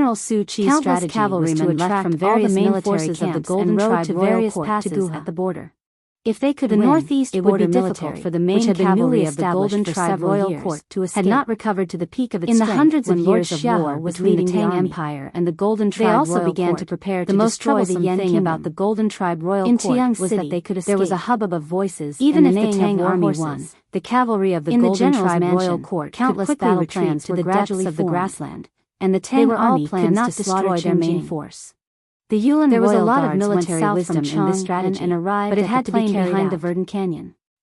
General Su Chi's strategy was to attract from various main forces of the Golden Tribe to various passes at the border. If they could win, northeast it would be border difficult military, for the main which had been cavalry newly of the Golden established for Tribe several royal years, court to escape. had not recovered to the peak of its in the strength hundreds of when Lord years of Xiao war was between the leading the Tang army. Empire and the Golden Tribe They also royal began court, to prepare the to most destroy the troublesome Yan thing kingdom. about the Golden Tribe royal In court Tiang was City, that they could escape. there was a hubbub of voices, Even and if the Tang army horses. won, the cavalry of the In the Golden general's Tribe royal mansion, court countless could quickly battle retreat plans to were the depths gradually of the formed, grassland, and the They Tang were all army could plans not to destroy slaughter their main Tianjin. force. The Yulin There was a royal lot of guards went military south wisdom from in this Chang'an strategy, and arrived but it at had the to be plain carried behind the out. Verdant Canyon.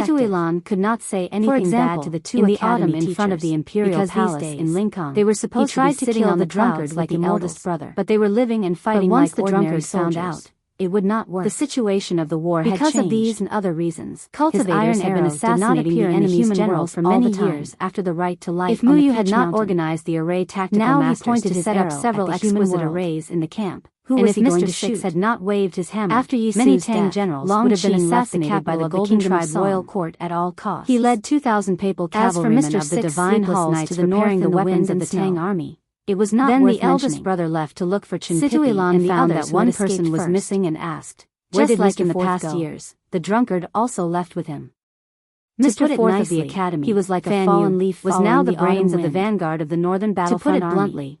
Situilan could not say anything bad to the two academy teachers in front of the imperial palace in Lincoln. They were supposed to be sitting on the drunkard like the eldest brother, but they were living and fighting like the drunkard found out. It would not work. The situation of the war had changed. Because of these and other reasons, cultivators had been assassinating the enemy's generals for many years after the right to life. If Muyu had not organized the array tactical masters to set up several exquisite arrays in the camp, and if Mr. Six had not waved his hammer, after many Tang generals would have been assassinated by the Golden Tribe royal court at all costs. He led 2,000 papal cavalrymen of the divine halls to the north in the weapons of the Tang army. It was not then the eldest brother left to look for Chinpipi and found that one person was missing and asked, "Where did like in the past years?" The drunkard also left with him. Mr. Fourth of the academy, he was like a fallen leaf, was now the brains of the vanguard of the northern battlefront army. To put it bluntly,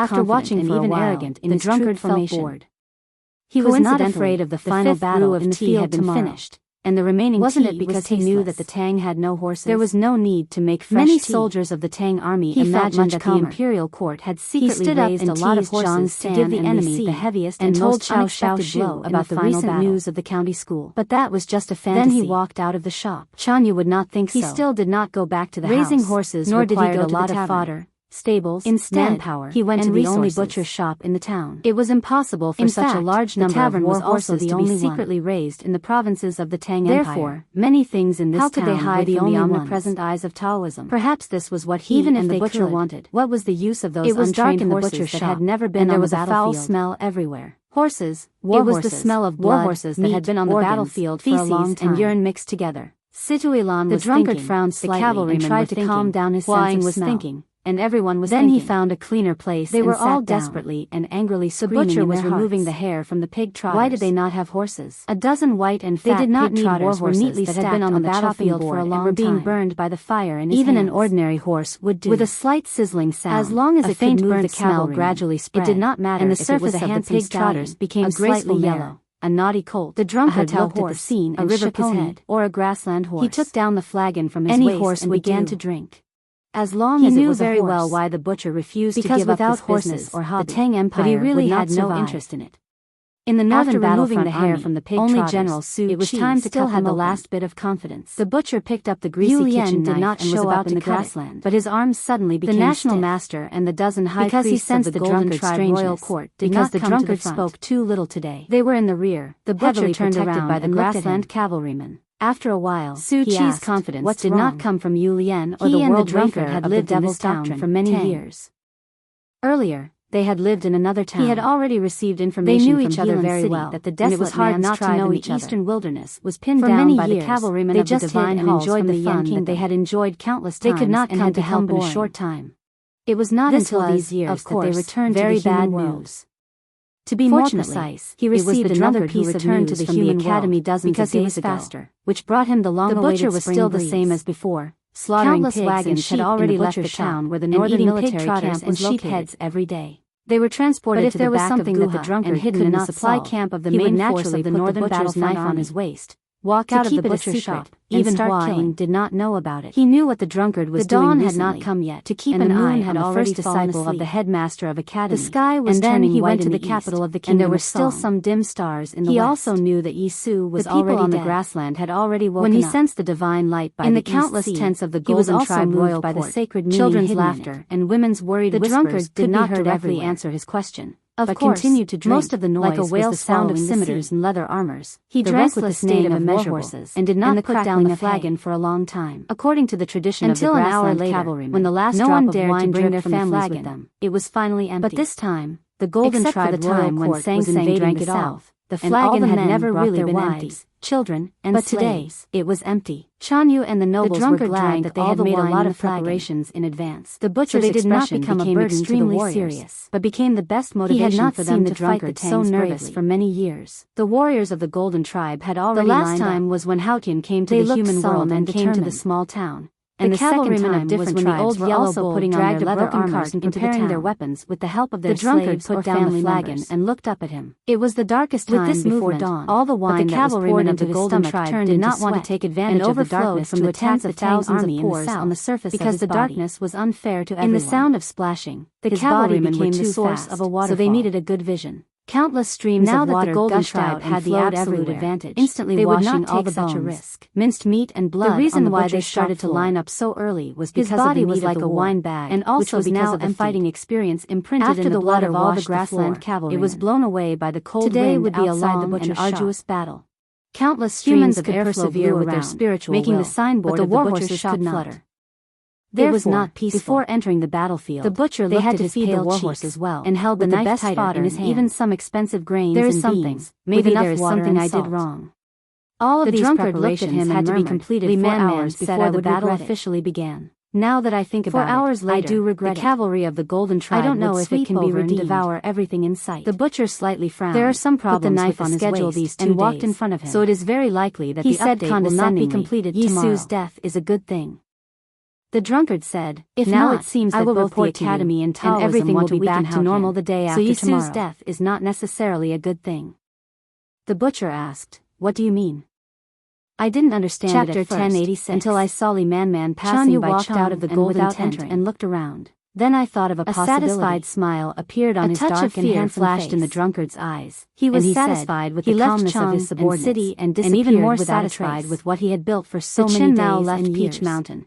After watching and even arrogant in his drunkard formation. He was not afraid of the final battle in the field had been finished, and the remaining wasn't it because he knew that the Tang had no horses? There was no need to make fresh tea. Many soldiers of the Tang army imagined that the imperial court had secretly raised a lot of horses to give the enemy the heaviest and most unexpected blow about the recent news of the county school. But that was just a fantasy. Then he walked out of the shop. Chanya would not think so. He still did not go back to the house. Raising horses nor did he go to a lot of fodder, stables, Instead, manpower, he went to the only butcher shop in the town. It was impossible for such a large number of war horses to be secretly raised in the provinces of the Tang Empire. Therefore, many things in this town were the only omnipresent eyes of Taoism. Perhaps this was what he and the butcher wanted. What was the use of those untrained horses that had never been on the battlefield? There was a foul smell everywhere. Horses, war horses. It was the smell of blood, horses that had been on the battlefield for a long time, and urine mixed together. Situilan was thinking. The drunkard frowned slightly. The cavalryman tried to calm down his sense of smell. Thinking, and everyone was thinking. Then he found a cleaner place. They were all desperately and angrily screaming. The butcher was removing the hair from the pig trotters. Why did they not have horses? A dozen white and fat pig trotters were neatly that had been on the battlefield for a long time, were being burned by the fire in his hands. Even an ordinary horse would do. With a slight sizzling sound, as long as it could move, the smell gradually spread. It did not matter, and the surface of the pig trotters became slightly yellow. A naughty colt. The drunkard looked at the scene and shook his head. Or a grassland horse. He took down the flagon from his waist and began to drink. As long as it was very well why the butcher refused to give up his business or hobby, the Tang Empire, but he really had no interest in it. In the northern battlefront the hair from the pig only trotters, General Su it was time to still had the last bit of confidence. The butcher picked up the greasy kitchen knife did not and was about in the grassland, but his arms suddenly became the national master and the dozen high priests of the Golden Tribe royal court because the drunkard spoke too little today. They were in the rear. The butcher turned around by the grassland cavalryman. After a while, Su Chi's confidence did not come from Yu Lian or the world drunkard had lived in this town for many years. Earlier, they had lived in another town. He had already received information from each other very well that the desolate man's tribe in the eastern wilderness was pinned down by the cavalrymen of the divine and enjoyed the fun that they had enjoyed countless times. They could not come to help in a short time. It was not until these years that they returned to the human world. To be more precise, he received another piece of news from the academy dozens of days ago, which brought him the long-awaited spring breeze. The butcher was still the same as before. Slaughtering pigs wagons had already left the town where the northern military camp and sheep heads every day. They were transported to the back of Guha that the drunkard and hidden in the supply camp of the main force of the northern battlefront knife on his waist. Walk out of the butcher shop, even Hua did not know about it. He knew what the drunkard was doing. The dawn had not come yet. To keep an eye on the first disciple of the headmaster of academy. The sky was turning white went to the capital of the kingdom, and there were still some dim stars in the west. He also knew that Yisu was already on the grassland had already woken up. When he sensed the divine light by the countless tents of the Golden Tribe royal by the sacred meaning, children's laughter and women's worried whispers. The drunkard did not directly answer his question, but continued to drink. Most of the noise like a whale was the sound of scimitars and leather armors. He drank with the state of war horses and did not put down the flagon for a long time. According to the tradition of the grassland cavalrymen, when the last drop of wine bring their families with them, it was finally empty. But this time, the Golden Tribe royal court was invading the south. The flagon had never really been empty. Children and slaves. It was empty. Chanyu and the nobles were glad that they had made a lot of preparations in advance. The butcher's expression became extremely serious, but became the best motivation for them to fight the so nervous for many years. The warriors of the Golden Tribe had already lined up. The last time was when Haotian came to the human world and came to the small town. And the cavalrymen of different tribes were also putting on their leather armors and preparing their weapons with the help of their slaves or family members, and looked up at him. It was the darkest time before dawn. All the wine that was poured into the Golden Tribe did not want to take advantage of the darkness to attack the thousands of pores on the surface because the darkness was unfair to everyone. In the sound of splashing, the cavalrymen became the source of a waterfall, so they needed a good vision. Countless streams of water gushed out had the absolute advantage, instantly washing all the bones, risk. Minced meat and blood. The reason why they started to line up so early was because his body was like a wine bag, and also because of the fighting experience imprinted in the blood of all the grassland cavalry. It was blown away by the cold wind would be outside the butcher's and arduous battle. Countless humans could persevere with their spiritual making the signboard of the war horses could not flutter. It was not peaceful. Before entering the battlefield, the butcher they had to feed the war horse as well, and held the knife tighter in his hand. Even some expensive grains there is and something, beans, maybe there is something I did wrong. All of these preparations had to be completed 4 hours before the battle officially began. Now that I think about 4 hours later, I do regret the cavalry of the Golden Tribe. I don't know if it can be redeemed. Devour everything in sight. The butcher slightly frowned. There are some problems put the knife on his schedule these 2 days, and walked in front of him. So it is very likely that the update will not be completed tomorrow. Yisu's death is a good thing. The drunkard said, if now not, it seems that both the academy and Taoism everything will be back to normal the day after tomorrow. So Yisu's death is not necessarily a good thing. The butcher asked, what do you mean? I didn't understand Chapter it at first, 1086 until I saw Li Man passing by walked out of the golden tent and looked around. Then I thought of a possibility. A satisfied smile appeared on his dark and handsome flashed in the drunkard's eyes. He was satisfied with the calmness of his subordinates, and even more satisfied with what he had built for so many days and years. Peach Mountain.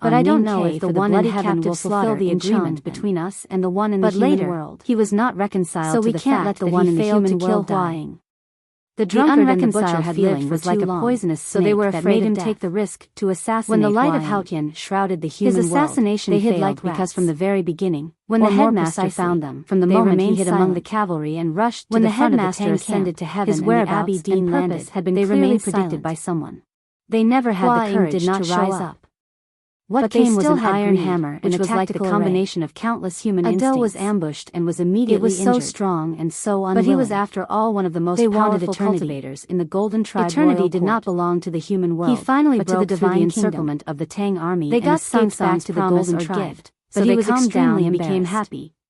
but I don't know if the one in heaven will fulfill the agreement between us and the one in the human world. He was not reconciled to the fact that he failed to kill Huaying. The drunkard and the butcher had lived was like a poisonous snake, so they were afraid him take the risk to assassinate. When the light of Haotian shrouded the human world, his assassination they hid like because from the very beginning, when the headmaster found them, from the moment he hid among the cavalry and rushed to the front of the tank ascended to heaven, his whereabouts and purpose had been clearly predicted by someone. They never had the courage to rise up. What came was an iron hammer, which was like the combination of countless human instincts. Adele was ambushed and was immediately injured. It was so strong and so unwilling. But he was after all one of the most powerful cultivators in the Golden Tribe. Eternity did not belong to the human world. He finally broke to the divine encirclement of the Tang army. They got sunk back to the Golden Tribe, but he was extremely and became happy,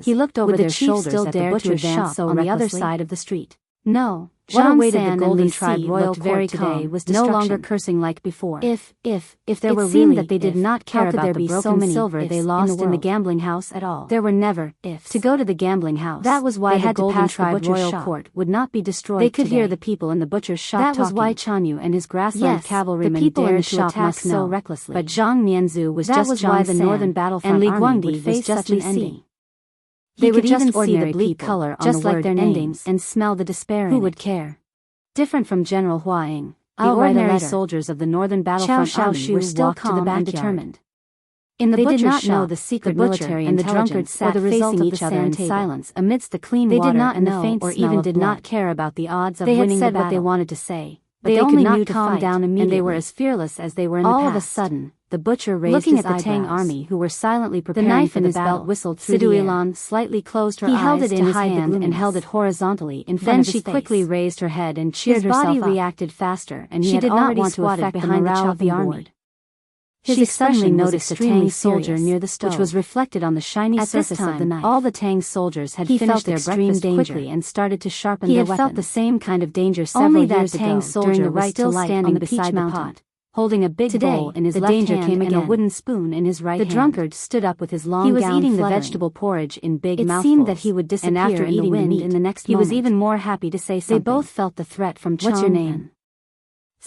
was. He looked over their shoulders at the butcher's shop on the other side of the street. No. What awaited the Golden Tribe royal court today was no longer cursing like before. If there were really that they did not care about the broken silver they lost in the gambling house at all. There were never ifs. To go to the gambling house. That was why the Golden Tribe royal court would not be destroyed. They could hear the people in the butcher's shop talking. That was why Chanyu and his grassland cavalrymen dared to attack so recklessly. But Zhang Mianzu was just Zhang San, the northern battlefront and Li Guangdi would face such an ending. They would even see the bleak color on just like their names and smell the despair. Who would care? Different from General Huaying, the ordinary soldiers of the northern battlefront army were still calm and determined. In the butcher's shop, know the secret military and the drunkards sat facing each other in silence amidst the clean water and the faint smell of blood. They did not care about the odds of winning the battle. They had said what they wanted to say, but they only knew to calm down immediately, and they were as fearless as they were in the past. All of a sudden, the butcher raised his eyebrows. Looking at the Tang army who were silently preparing for the battle, the knife in his belt whistled through the air. Slightly closed her eyes. He held it in his hand and held it horizontally in front of his face. Then she quickly raised her head and cheered herself up. His body reacted faster, and he did not want to affect the morale of the army. She suddenly noticed a Tang soldier near the stove, which was reflected on the shiny surface of the knife. All the Tang soldiers had finished their breakfast quickly and started to sharpen their weapons. He had felt the same kind of danger several years ago during the right to light standing beside the pot, holding a big bowl in his left hand and a wooden spoon in his right hand. The drunkard stood up with his long gown fluttering. He was eating the vegetable porridge in big mouthfuls. It seemed that he would disappear, and after eating the meat in the next moment, he was even more happy to say something. They both felt the threat from Chong. "What's your name?"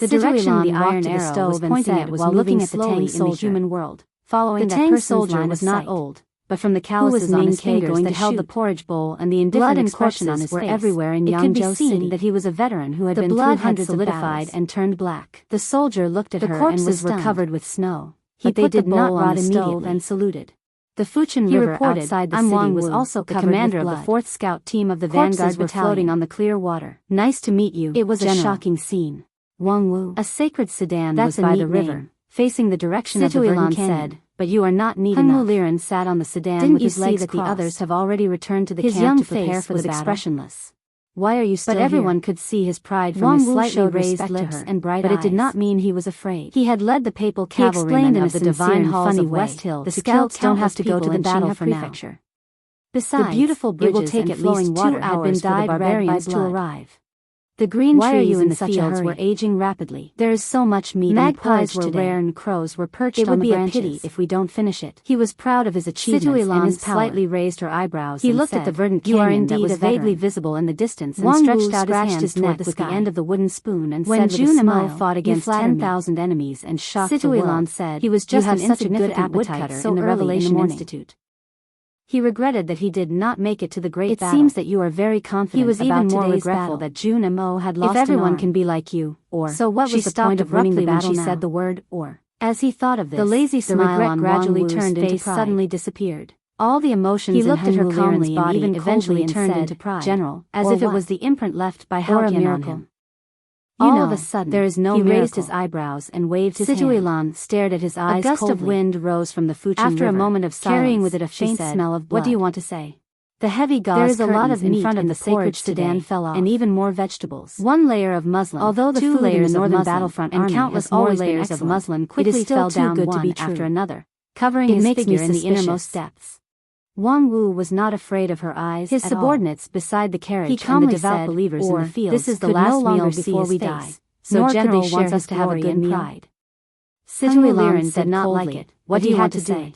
The direction the iron arrow was pointing at while looking at the Tang soldier in the human world. Following the Tang soldier was not old, but from the calluses on his fingers that held the porridge bowl and the indifferent expression on his face, everywhere in Yangzhou City, that he was a veteran who had been through hundreds of battles and turned black. The soldier looked at her and was stunned. The corpses were covered with snow, but they did not rot immediately and saluted. The Fuchin River outside the city was also covered with blood. The commander of the 4th Scout Team of the Vanguard were floating on the clear water. "Nice to meet you." It was a shocking scene. Wang Wu. A sacred sedan was by the river, facing the direction of the Verdant Canyon. Said, "But you are not neat enough." Hung Liren sat on the sedan with his legs crossed. That the others have already returned to the camp to prepare for the battle? Expressionless. "Why are you still here?" But everyone could see his pride from his slightly raised lips and bright eyes. But it did not mean he was afraid. He had led the papal cavalrymen of the divine halls of West Hill. The scouts don't have to go to the battle for now. Besides, the beautiful bridges and flowing water had been dyed red by blood to arrive. The green trees in the fields were aging rapidly. There is so much meat. Magpies were rare and crows were perched on the branches. It would be a pity if we don't finish it. He was proud of his achievements and his slightly raised her eyebrows. He looked at the verdant canyon that was vaguely visible in the distance and stretched out his hands toward the sky with the end of the wooden spoon and said with a smile, "Fought against 10,000 enemies and shocked the world." Said, "He was just an insignificant woodcutter in the Revelation Institute." He regretted that he did not make it to the great battle. "It seems that you are very confident." He was even more regretful that June Mo had lost an arm. "If everyone can be like you, or so what was the point of winning the battle?" She said the word "or." As he thought of this, the lazy smile on gradually turned into pride. Suddenly disappeared. All the emotions. He looked at her calmly and even eventually turned into pride. "General," as if it was the imprint left by Halcyon on him. All of a sudden, there is no miracle. He raised his eyebrows and waved his hand. Situilan stared at his eyes. A gust of wind rose from the Fuchin River. After a moment of silence, carrying with it a faint smell of blood. "What do you want to say?" The heavy gauze there is a lot of meat in front of the sacred sedan fell off, and even more vegetables. One layer of muslin, although the 2 layers of northern battlefront and countless more layers of muslin quickly fell down one after another, covering his figure in the innermost depths. Wang Wu was not afraid of her eyes. His subordinates beside the carriage and the devout believers in the fields "This is the last meal before we die, so General wants us to have a good pride." Situilan did not like it. "What do you want to say?"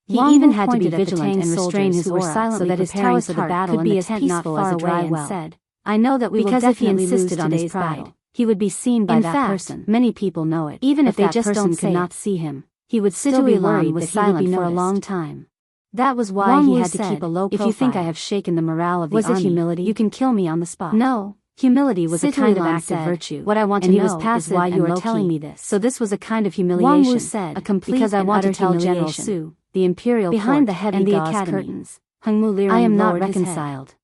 He even had to be vigilant and restrain his aura so that his Taoist heart could be as peaceful as a dry well. Said, "I know that we will definitely lose today's battle. He would be seen by that person. Many people know it. Even if that person could not see him, he would still be worried that he would be for a long time." That was why he had to keep a low profile. "If you think I have shaken the morale of the army, was it humility? You can kill me on the spot." "No. Humility was a kind of active virtue. What I want to know is why you are telling me this." So this was a kind of humiliation. Wang Wu said, "A complete because I want to tell General Su, the imperial behind the heavy gauze curtains." "I am not reconciled."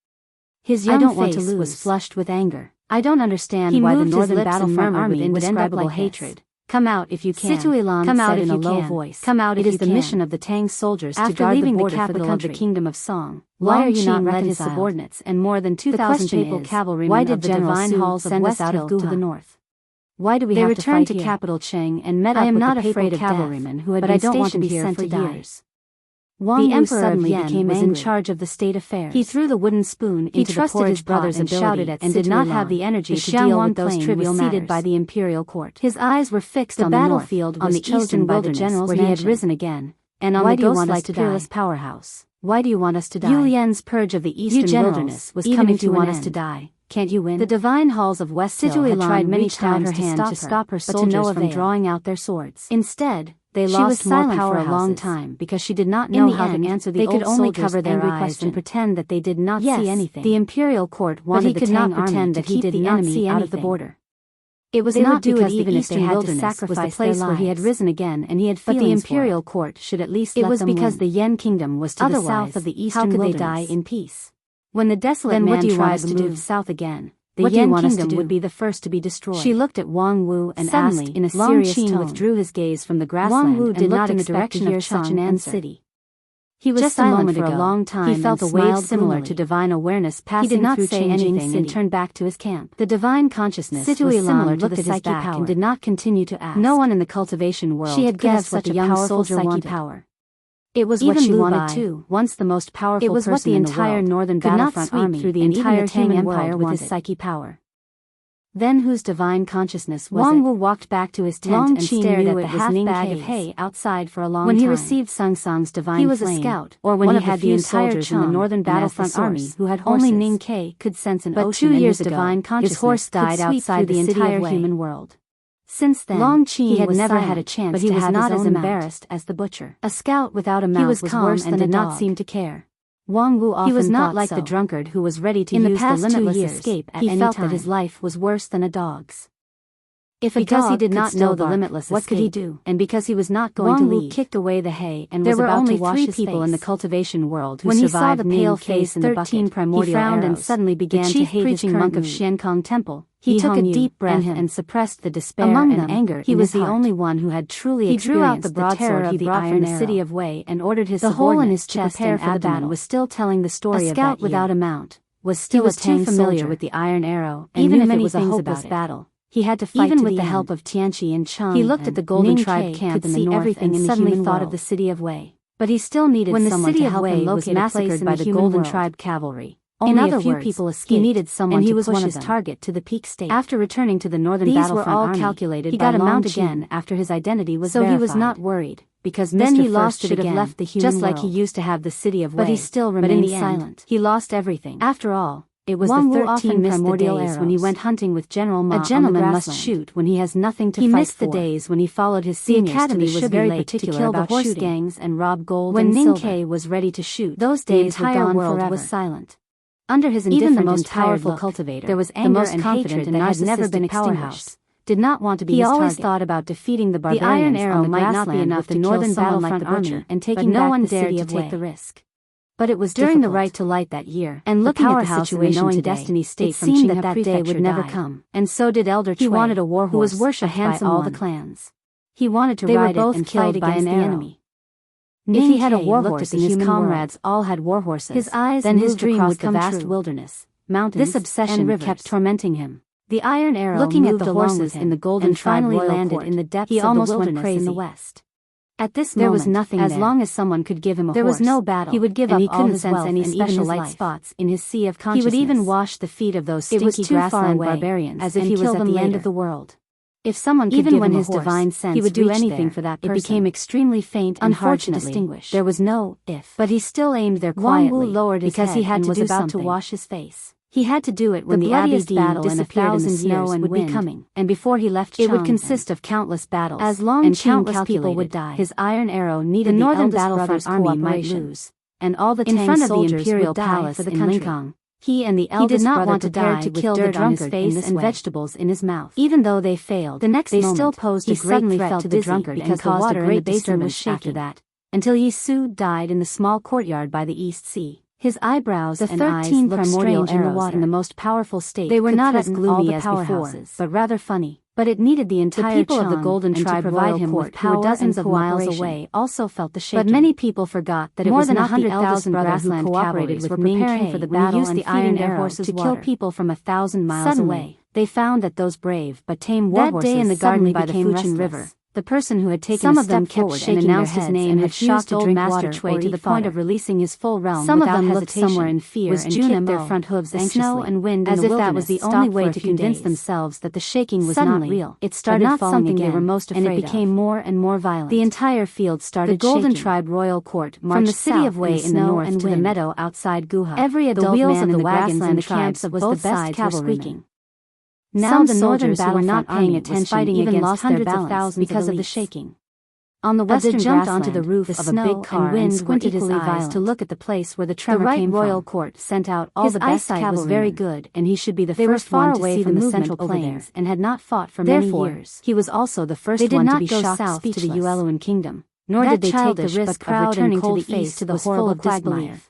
His young face was flushed with anger. "I don't understand why the northern battlefront army would end up like hatred. Come out if you can." Come out in a low voice. "Come out if you can. It is the mission of the Tang soldiers to guard the border for the kingdom of Song. Why are you not led his subordinates and more than 2,000 papal cavalrymen of the divine halls of West Hill to the north? Why do we have to fight here?" They returned to capital Cheng and met up with the papal cavalrymen who had been stationed here for years. The Emperor of Yen was in charge of the state affairs. He threw the wooden spoon into the porridge brothers and shouted at and did not have the energy to deal with those trivial matters. Seated by the imperial court. His eyes were fixed on the battlefield, on the eastern wilderness where he had risen again, and on the ghost-like peerless powerhouse. "Why do you want us to die?" Yu Lian's purge of the eastern wilderness was coming to an end. To die, can't you win? The divine halls of West Hill had tried many times to stop her soldiers from drawing out their swords. Instead, they lost more power for a long time because she did not know how to answer the old soldiers' angry questions. They could only cover their eyes and pretend that they did not see anything. The imperial court wanted the Tang army to keep the enemy out of the border. It was not because the eastern wilderness was the place where he had risen again and he had feelings for it. But the imperial court should at least let them win. It was because the Yen kingdom was to the south of the eastern wilderness. How could they die in peace? When the desolate man tries to move south again, the Yan kingdom would be the first to be destroyed. She looked at Wang Wu and asked in a serious tone. Withdrew his gaze from the grassland. Wang Wu did not expect to hear such an answer. He was silent for a long time. He felt a wave similar to divine awareness passing through changing and turned back to his camp. The divine consciousness was similar to the psyche power and did not continue to ask. No one in the cultivation world could have such a young soldier wanted power. It was what she wanted too. Once the most powerful person in the entire northern battlefront army through the entire Tang Empire with his psyche power. Then whose divine consciousness was Wang Wu walked back to his tent and stared at the half bag of hay outside for a long time. When he received Sung Song's divine flame, he was a scout, or when he had the entire in the northern battlefront army who had horses. Only Ning Ke could sense an ocean. But 2 years ago, divine consciousness his horse died outside the entire human world. Since then, Long Qin he had never had a chance, but he was not as embarrassed as the butcher. A scout without a mouth was worse and did not seem to care. Wang Wu often he was not like the drunkard who was ready to use the limitless escape at any time. He felt that his life was worse than a dog's. Because he did not know the limitless what could he do? And because he was not going to leave, Wang Wu kicked away the hay and was about to wash his face. There were only 3 people in the cultivation world who survived the pale face in the bucket. He frowned and suddenly began to hate his monk of Xiankong Temple. He took a deep breath and suppressed the despair and anger. He was the only one who had truly experienced the broadsword he brought from the city of Wei and ordered his subordinates. The hole in his chest and abdomen was still telling the story of that year. A scout without a mount was still a Tang familiar with the iron arrow, even if it was a hopeless battle. He had to fight even with the help of Tianqi and Cheng. He looked at the Golden Tribe camp in the north and suddenly thought of the city of Wei. But he still needed someone to help him locate a place in the Golden Tribe cavalry. Only a few people escaped. He needed someone to push his target to the peak state. After returning to the northern battlefront army, calculated he got a mount again after his identity was verified. So he was not worried, because then he lost it again, left the human just like he used to have the city of Wei. But he still remained silent. He lost everything. After all, it was the 13 primordial days when he went hunting with General Ma. A gentleman must shoot when he has nothing to fight for. He missed the days when he followed his seniors to the Academy was to kill the horse gangs and rob gold and silver. When Ning Ke was ready to shoot, those days were gone forever. The entire world was silent. Under his indifferent even the most powerful cultivator, there was anger and hatred that had never been extinguished. Did not want to be his target. He always thought about defeating the barbarians. The iron arrow might not be enough to northern battlefront army and taking no one dared to take the risk. But it was during the right to light that year, and looking at the situation knowing destiny's state, it seemed that day would never come. And so did Elder Cui. He wanted a war horse, who was worshipped by all the clans. He wanted to ride it and fight against the enemy. If he had a warhorse and his comrades all had warhorses, his eyes then his dream would come true. Vast wilderness, mountains, this obsession kept tormenting him. The iron arrow looking at the horses in the Golden Tribe finally landed in the depths of the wilderness in the west. At this moment, there was nothing as long as someone could give him a horse. There was no battle. He would give up all his wealth any special light spots in his sea of consciousness. He would even wash the feet of those stinky grassland barbarians as if he was at the end of the world. If someone could give him a horse, he would do anything for that person. It became extremely faint and hard to distinguish. There was no if. But he still aimed there quietly. Wang Wu lowered his head because he was about to wash his face. He had to do it when the bloodiest battle disappeared in the snow and would be coming. And before he left, it would consist of countless battles. As long as countless people would die, his iron arrow needed the northern battlefront army might lose, and all the Tang soldiers would die for the country. He and the eldest brother did not want to die to kill the drunkard face and vegetables in his mouth. Even though they failed, the next moment, still posed a great threat to the drunkard because the water in the basin was shaking. After that, until Yisu died in the small courtyard by the East Sea. His eyebrows and eyes looked strange in the water. In the most powerful state, they were not as gloomy as before, but rather funny. But it needed the entire people of the Golden Tribe to provide him with power dozens of miles away also felt the shaking. But many people forgot that it was not the eldest brother who cooperated with Ning Ke for the battle and the iron arrow to kill people from 1,000 miles away. They found that those brave but tame war horses that day in the garden by the Fuchin River, the person who had taken a step forward and announced his name and had shocked old Master Chui to the point of releasing his full realm without hesitation. Some of them looked somewhere in fear and kicked their front hooves anxiously. Snow and wind as if that was the only way to convince themselves that the shaking was not real. It started not something they were most afraid of, and it became more and more violent. The entire field started shaking. The Golden Tribe royal court marched from the city of Wei in the north to the meadow outside Guha. Every adult man in the wagons and the camps of both sides were squeaking. Now the northern battle not paying attention even lost hundreds of thousands because of the shaking. On the western jumped onto the roof of a big car and squinted his eyes to look at the place where the tremor came from. The royal court sent out all the best cavalry. His eyesight was very good, and he should be the first one to see the central plains and had not fought for many years. He was also the first one to be shocked south to the Yueluan kingdom, nor did they take the risk of returning to the east to the horrible disbelief.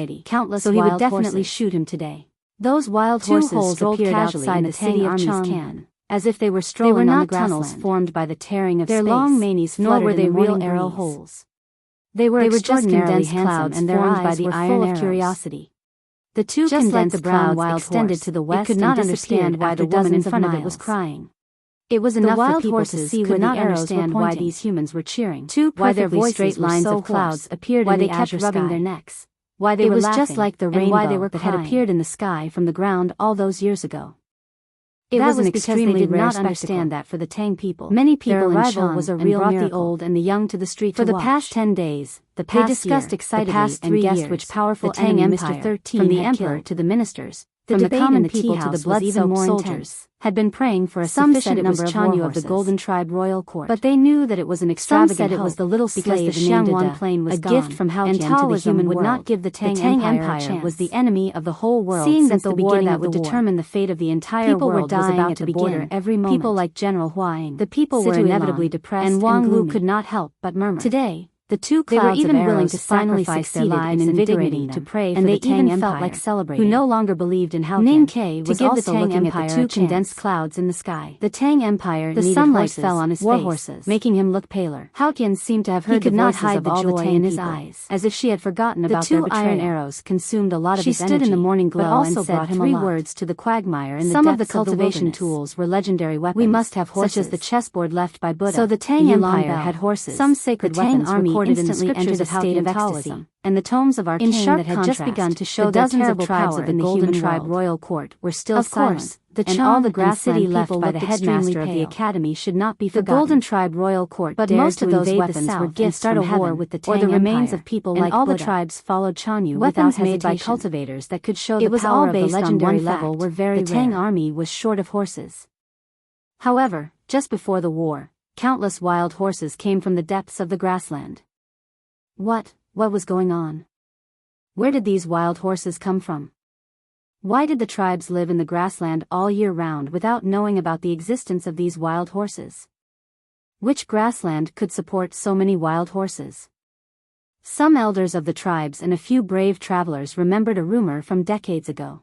anxiety, countless so he wild would definitely horses. shoot him today. Those wild Two horses holes strolled appeared casually outside in the the city Tang army's army's camp, as if they were They strolling were on the not grassland. tunnels formed by the tearing of Their space, long manes nor were fluttered they in the real morning arrow breeze. holes. They were just extraordinarily condensed handsome, clouds and their formed by eyes the were iron full of arrows. curiosity. The two Just like condensed the brown clouds wild extended horse, to the it west could not and understand disappeared why after the woman in dozens of front of it was miles. crying. It was The enough wild for people horses to see could where not the arrows understand were why pointing. these humans were cheering, Two why their perfectly voices straight were lines so of clouds hoarse, appeared why in they the kept azure rubbing sky. their necks, why they were laughing, it was just like the rainbow why they were that had appeared in the sky from the ground all those years ago. It was an extremely rare spectacle. Understand that for the Tang people, many people in Chang was a real brought miracle. The old and the young to the street for the past 10 days. They discussed excitedly and guessed which powerful Tang Empire, Mr. 13 from the emperor to the ministers, from the common people to the blood-soaked soldiers, had been praying for a sufficient number of Chanyu of the Golden Tribe royal court. But they knew that it was an extravagant hope. Some said it was the little slave because the Xiangwan plain was gone, gift from Haotian to the human would not give the Tang Empire was the enemy of the whole world. Seeing that the war that would determine the fate of the entire world was about to begin every moment. People like General Huang, the people were inevitably depressed, and Wang Lu could not help but murmur. Today, the two clouds they were even willing to sacrifice their lives and invigorating to pray for the Tang Empire, felt like celebrating, who no longer believed in Haotian. Ning Ke was to give the Tang Empire the two condensed clouds in the sky. The Tang Empire the sunlight horses, fell on his war face, horses, making him look paler. Haotian seemed to have heard he could not hide the joy in his eyes, as if she had forgotten about their betrayal. The two iron arrows consumed a lot of his energy. She stood in the morning glow and said 3 words to the quagmire in the depths of the wilderness. Some of the cultivation tools were legendary weapons. We must have horses, such as the chessboard left by Buddha. So the Tang Empire had horses. Some sacred weapons recorded in the scriptures a state of ecstasy, and the tomes of arcane that had just begun to show the terrible tribes of the Golden Tribe royal court were still silent. The and all the grass-city left by the headmaster of the academy should not be forgotten. The Golden Tribe royal court but most of those weapons were gifts from heaven, with the Tang or the remains of people like all Buddha. The tribes followed Chanyu weapons made by cultivators that could show the power of the legendary level were very rare. The Tang army was short of horses. However, just before the war, countless wild horses came from the depths of the grassland. What was going on? Where did these wild horses come from? Why did the tribes live in the grassland all year round without knowing about the existence of these wild horses? Which grassland could support so many wild horses? Some elders of the tribes and a few brave travelers remembered a rumor from decades ago.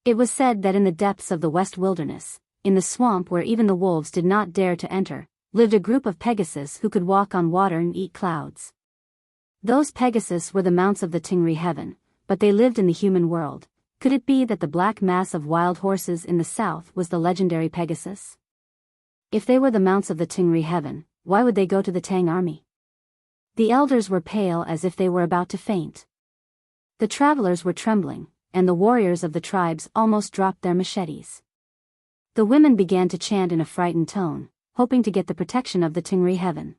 It was said that in the depths of the West Wilderness, in the swamp where even the wolves did not dare to enter, lived a group of Pegasus who could walk on water and eat clouds. Those Pegasus were the mounts of the Tingri heaven, but they lived in the human world. Could it be that the black mass of wild horses in the south was the legendary Pegasus? If they were the mounts of the Tingri heaven, why would they go to the Tang army? The elders were pale as if they were about to faint. The travelers were trembling, and the warriors of the tribes almost dropped their machetes. The women began to chant in a frightened tone, hoping to get the protection of the Tingri heaven.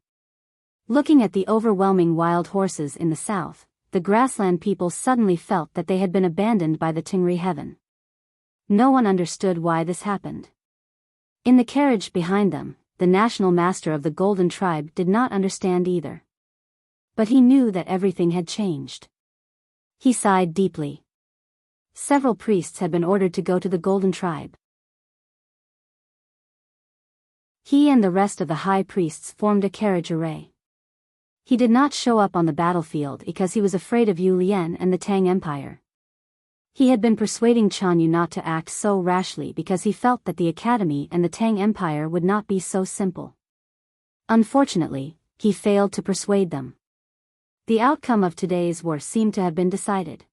Looking at the overwhelming wild horses in the south, the grassland people suddenly felt that they had been abandoned by the Tingri heaven. No one understood why this happened. In the carriage behind them, the national master of the Golden Tribe did not understand either. But he knew that everything had changed. He sighed deeply. Several priests had been ordered to go to the Golden Tribe. He and the rest of the high priests formed a carriage array. He did not show up on the battlefield because he was afraid of Yu Lian and the Tang Empire. He had been persuading Chanyu not to act so rashly because he felt that the academy and the Tang Empire would not be so simple. Unfortunately, he failed to persuade them. The outcome of today's war seemed to have been decided.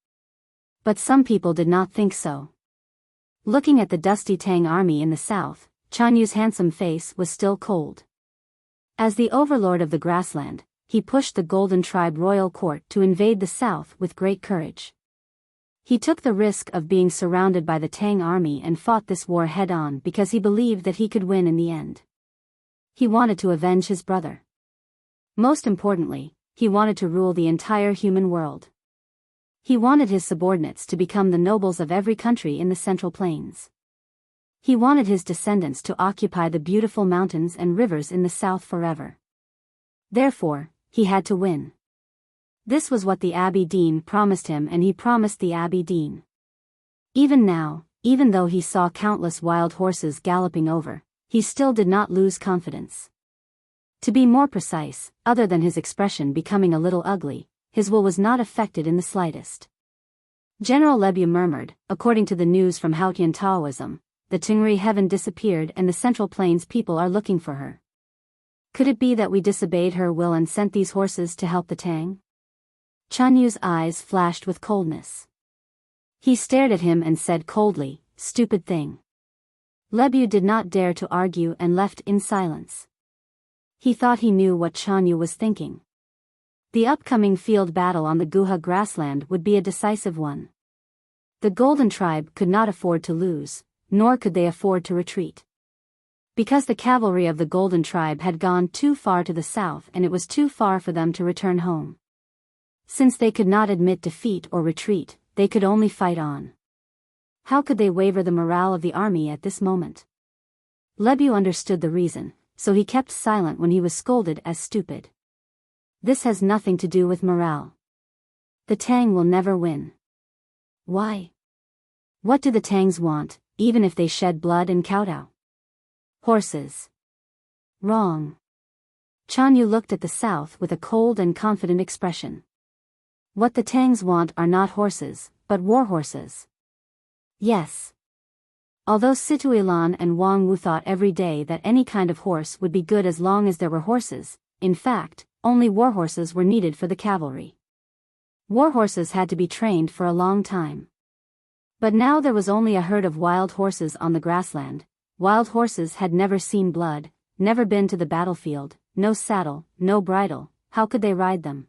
But some people did not think so. Looking at the dusty Tang army in the south, Chanyu's handsome face was still cold. As the overlord of the grassland, he pushed the Golden Tribe royal court to invade the south with great courage. He took the risk of being surrounded by the Tang army and fought this war head-on because he believed that he could win in the end. He wanted to avenge his brother. Most importantly, he wanted to rule the entire human world. He wanted his subordinates to become the nobles of every country in the Central Plains. He wanted his descendants to occupy the beautiful mountains and rivers in the south forever. Therefore, he had to win. This was what the Abbey Dean promised him, and he promised the Abbey Dean. Even now, even though he saw countless wild horses galloping over, he still did not lose confidence. To be more precise, other than his expression becoming a little ugly, his will was not affected in the slightest. General Lebu murmured, according to the news from Haotian Taoism, the Tingri heaven disappeared and the Central Plains people are looking for her. Could it be that we disobeyed her will and sent these horses to help the Tang? Chanyu's eyes flashed with coldness. He stared at him and said coldly, "Stupid thing." Lebu did not dare to argue and left in silence. He thought he knew what Chanyu was thinking. The upcoming field battle on the Guha grassland would be a decisive one. The Golden Tribe could not afford to lose, nor could they afford to retreat. Because the cavalry of the Golden Tribe had gone too far to the south and it was too far for them to return home. Since they could not admit defeat or retreat, they could only fight on. How could they waver the morale of the army at this moment? Lebu understood the reason, so he kept silent when he was scolded as stupid. This has nothing to do with morale. The Tang will never win. Why? What do the Tangs want, even if they shed blood and kowtow? Horses. Wrong. Chanyu looked at the south with a cold and confident expression. What the Tangs want are not horses, but war horses. Yes. Although Situilan and Wang Wu thought every day that any kind of horse would be good as long as there were horses, in fact, only war horses were needed for the cavalry. War horses had to be trained for a long time. But now there was only a herd of wild horses on the grassland. Wild horses had never seen blood, never been to the battlefield, no saddle, no bridle. How could they ride them?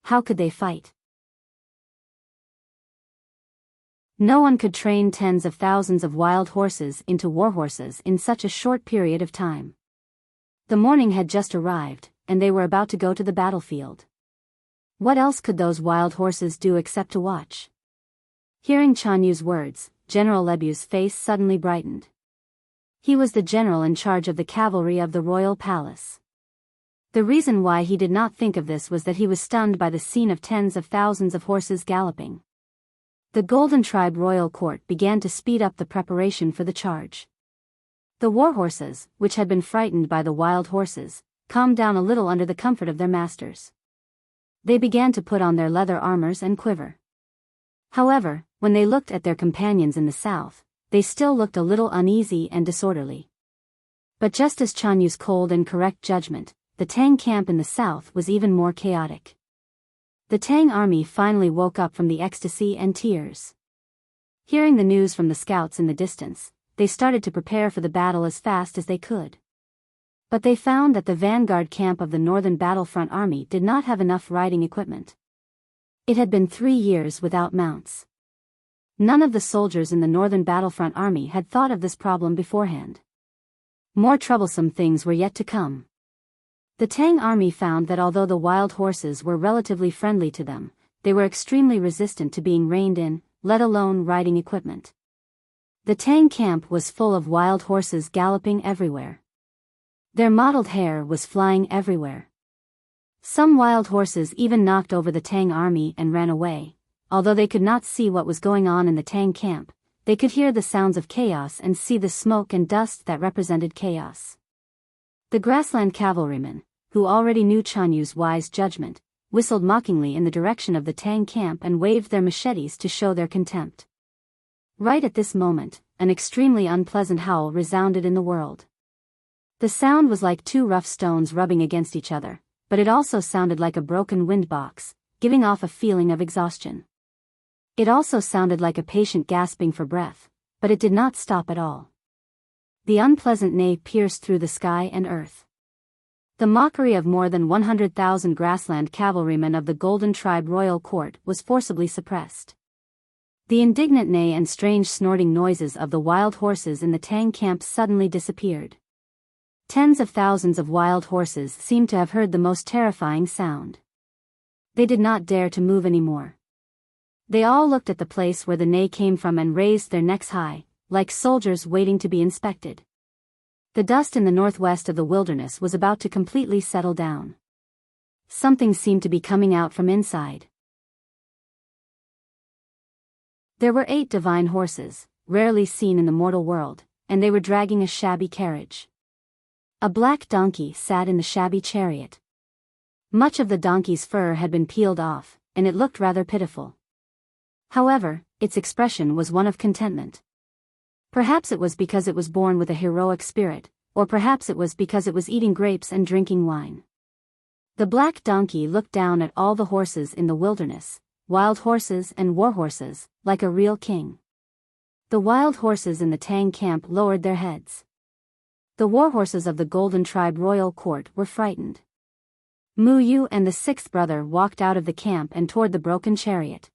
How could they fight? No one could train tens of thousands of wild horses into war horses in such a short period of time. The morning had just arrived, and they were about to go to the battlefield. What else could those wild horses do except to watch? Hearing Chanyu's words, General Lebu's face suddenly brightened. He was the general in charge of the cavalry of the royal palace. The reason why he did not think of this was that he was stunned by the scene of tens of thousands of horses galloping. The Golden Tribe royal court began to speed up the preparation for the charge. The war horses, which had been frightened by the wild horses, calmed down a little under the comfort of their masters. They began to put on their leather armors and quiver. However, when they looked at their companions in the south, they still looked a little uneasy and disorderly. But just as Chanyu's cold and correct judgment, the Tang camp in the south was even more chaotic. The Tang army finally woke up from the ecstasy and tears. Hearing the news from the scouts in the distance, they started to prepare for the battle as fast as they could. But they found that the vanguard camp of the Northern Battlefront Army did not have enough riding equipment. It had been 3 years without mounts. None of the soldiers in the Northern Battlefront Army had thought of this problem beforehand. More troublesome things were yet to come. The Tang army found that although the wild horses were relatively friendly to them, they were extremely resistant to being reined in, let alone riding equipment. The Tang camp was full of wild horses galloping everywhere. Their mottled hair was flying everywhere. Some wild horses even knocked over the Tang army and ran away. Although they could not see what was going on in the Tang camp, they could hear the sounds of chaos and see the smoke and dust that represented chaos. The grassland cavalrymen, who already knew Chanyu's wise judgment, whistled mockingly in the direction of the Tang camp and waved their machetes to show their contempt. Right at this moment, an extremely unpleasant howl resounded in the world. The sound was like 2 rough stones rubbing against each other, but it also sounded like a broken windbox, giving off a feeling of exhaustion. It also sounded like a patient gasping for breath, but it did not stop at all. The unpleasant neigh pierced through the sky and earth. The mockery of more than 100,000 grassland cavalrymen of the Golden Tribe royal court was forcibly suppressed. The indignant neigh and strange snorting noises of the wild horses in the Tang camp suddenly disappeared. Tens of thousands of wild horses seemed to have heard the most terrifying sound. They did not dare to move anymore. They all looked at the place where the neigh came from and raised their necks high, like soldiers waiting to be inspected. The dust in the northwest of the wilderness was about to completely settle down. Something seemed to be coming out from inside. There were 8 divine horses, rarely seen in the mortal world, and they were dragging a shabby carriage. A black donkey sat in the shabby chariot. Much of the donkey's fur had been peeled off, and it looked rather pitiful. However, its expression was one of contentment. Perhaps it was because it was born with a heroic spirit, or perhaps it was because it was eating grapes and drinking wine. The black donkey looked down at all the horses in the wilderness, wild horses and war horses, like a real king. The wild horses in the Tang camp lowered their heads. The war horses of the Golden Tribe royal court were frightened. Mu Yu and the sixth brother walked out of the camp and toward the broken chariot.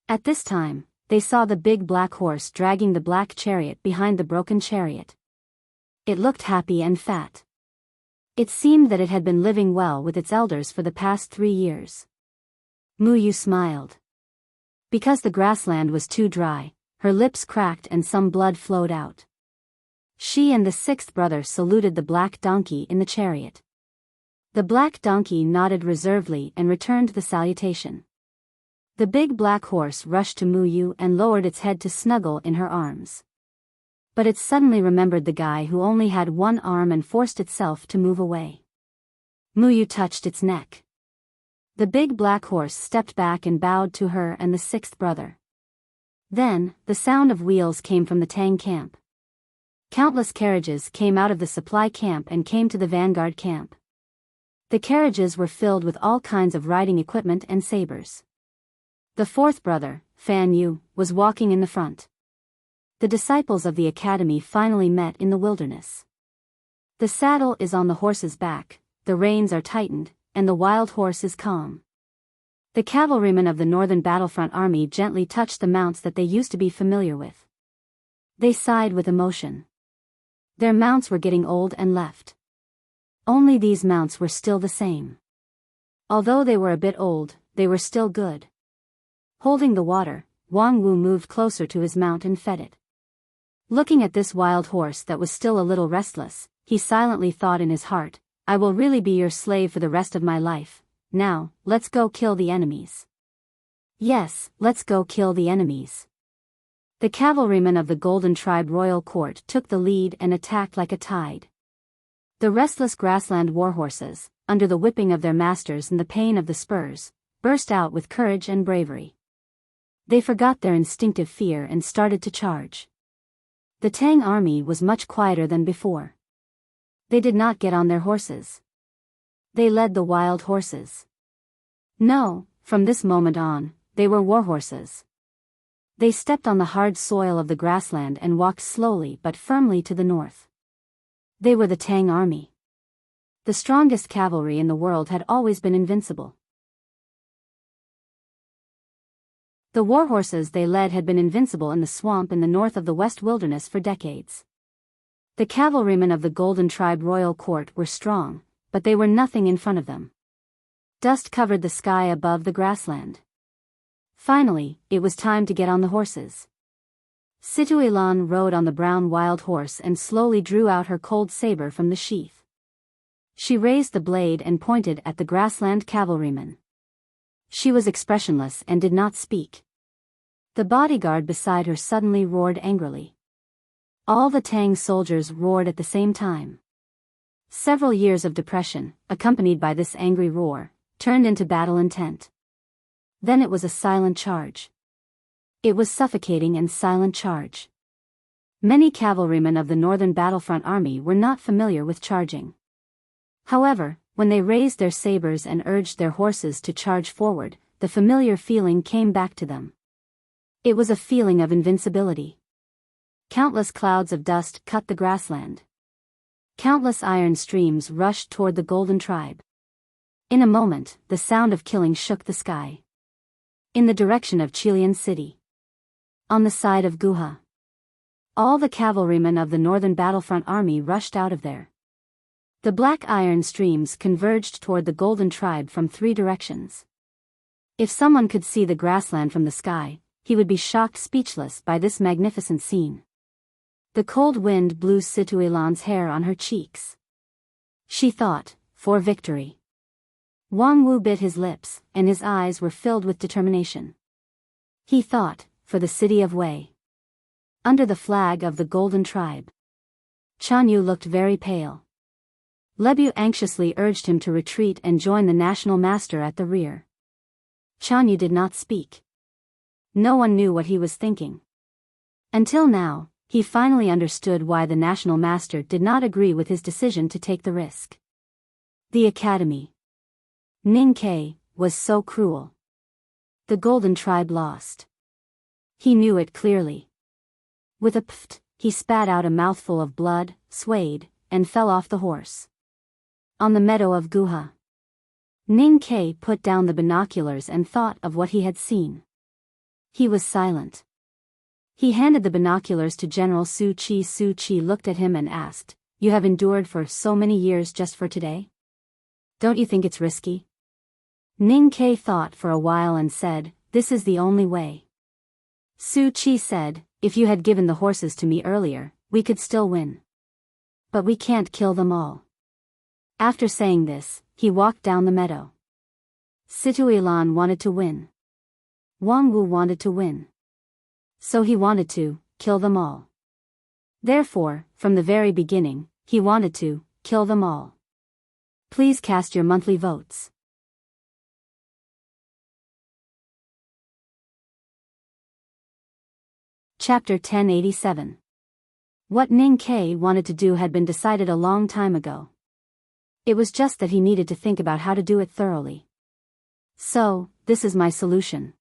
At this time, they saw the big black horse dragging the black chariot behind the broken chariot. It looked happy and fat. It seemed that it had been living well with its elders for the past 3 years. Mu Yu smiled. Because the grassland was too dry, her lips cracked and some blood flowed out. She and the sixth brother saluted the black donkey in the chariot. The black donkey nodded reservedly and returned the salutation. The big black horse rushed to Mu Yu and lowered its head to snuggle in her arms. But it suddenly remembered the guy who only had one arm and forced itself to move away. Mu Yu touched its neck. The big black horse stepped back and bowed to her and the sixth brother. Then, the sound of wheels came from the Tang camp. Countless carriages came out of the supply camp and came to the vanguard camp. The carriages were filled with all kinds of riding equipment and sabers. The fourth brother, Fan Yu, was walking in the front. The disciples of the academy finally met in the wilderness. The saddle is on the horse's back, the reins are tightened, and the wild horse is calm. The cavalrymen of the Northern Battlefront Army gently touched the mounts that they used to be familiar with. They sighed with emotion. Their mounts were getting old and left. Only these mounts were still the same. Although they were a bit old, they were still good. Holding the water, Wang Wu moved closer to his mount and fed it. Looking at this wild horse that was still a little restless, he silently thought in his heart, "I will really be your slave for the rest of my life. Now, let's go kill the enemies." Yes, let's go kill the enemies. The cavalrymen of the Golden Tribe Royal Court took the lead and attacked like a tide. The restless grassland warhorses, under the whipping of their masters and the pain of the spurs, burst out with courage and bravery. They forgot their instinctive fear and started to charge. The Tang army was much quieter than before. They did not get on their horses. They led the wild horses. No, from this moment on, they were warhorses. They stepped on the hard soil of the grassland and walked slowly but firmly to the north. They were the Tang army. The strongest cavalry in the world had always been invincible. The warhorses they led had been invincible in the swamp in the north of the West Wilderness for decades. The cavalrymen of the Golden Tribe Royal Court were strong, but they were nothing in front of them. Dust covered the sky above the grassland. Finally, it was time to get on the horses. Situilan rode on the brown wild horse and slowly drew out her cold saber from the sheath. She raised the blade and pointed at the grassland cavalryman. She was expressionless and did not speak. The bodyguard beside her suddenly roared angrily. All the Tang soldiers roared at the same time. Several years of depression, accompanied by this angry roar, turned into battle intent. Then it was a silent charge. It was suffocating and silent charge. Many cavalrymen of the Northern Battlefront Army were not familiar with charging. However, when they raised their sabers and urged their horses to charge forward, the familiar feeling came back to them. It was a feeling of invincibility. Countless clouds of dust cut the grassland. Countless iron streams rushed toward the Golden Tribe. In a moment, the sound of killing shook the sky. In the direction of Chilian City. On the side of Guha. All the cavalrymen of the Northern Battlefront Army rushed out of there. The black iron streams converged toward the Golden Tribe from 3 directions. If someone could see the grassland from the sky, he would be shocked speechless by this magnificent scene. The cold wind blew Situilan's hair on her cheeks. She thought, for victory. Wang Wu bit his lips, and his eyes were filled with determination. He thought, for the city of Wei. Under the flag of the Golden Tribe. Chan Yu looked very pale. Lebu anxiously urged him to retreat and join the national master at the rear. Chan Yu did not speak. No one knew what he was thinking. Until now, he finally understood why the national master did not agree with his decision to take the risk. The academy. Ning Ke was so cruel. The Golden Tribe lost. He knew it clearly. With a pft, he spat out a mouthful of blood, swayed, and fell off the horse. On the meadow of Guha. Ning Ke put down the binoculars and thought of what he had seen. He was silent. He handed the binoculars to General Su Chi. Su Chi looked at him and asked, "You have endured for so many years just for today? Don't you think it's risky?" Ning Ke thought for a while and said, "This is the only way." Su Chi said, "If you had given the horses to me earlier, we could still win. But we can't kill them all." After saying this, he walked down the meadow. Situilan wanted to win. Wang Wu wanted to win. So he wanted to kill them all. Therefore, from the very beginning, he wanted to kill them all. Please cast your monthly votes. Chapter 1087. What Ning Ke wanted to do had been decided a long time ago. It was just that he needed to think about how to do it thoroughly. So, this is my solution.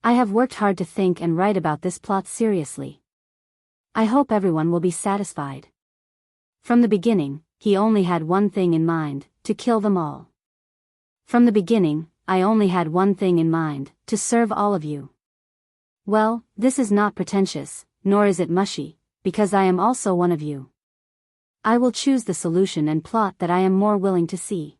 I have worked hard to think and write about this plot seriously. I hope everyone will be satisfied. From the beginning, he only had one thing in mind, to kill them all. From the beginning, I only had one thing in mind, to serve all of you. Well, this is not pretentious, nor is it mushy, because I am also one of you. I will choose the solution and plot that I am more willing to see.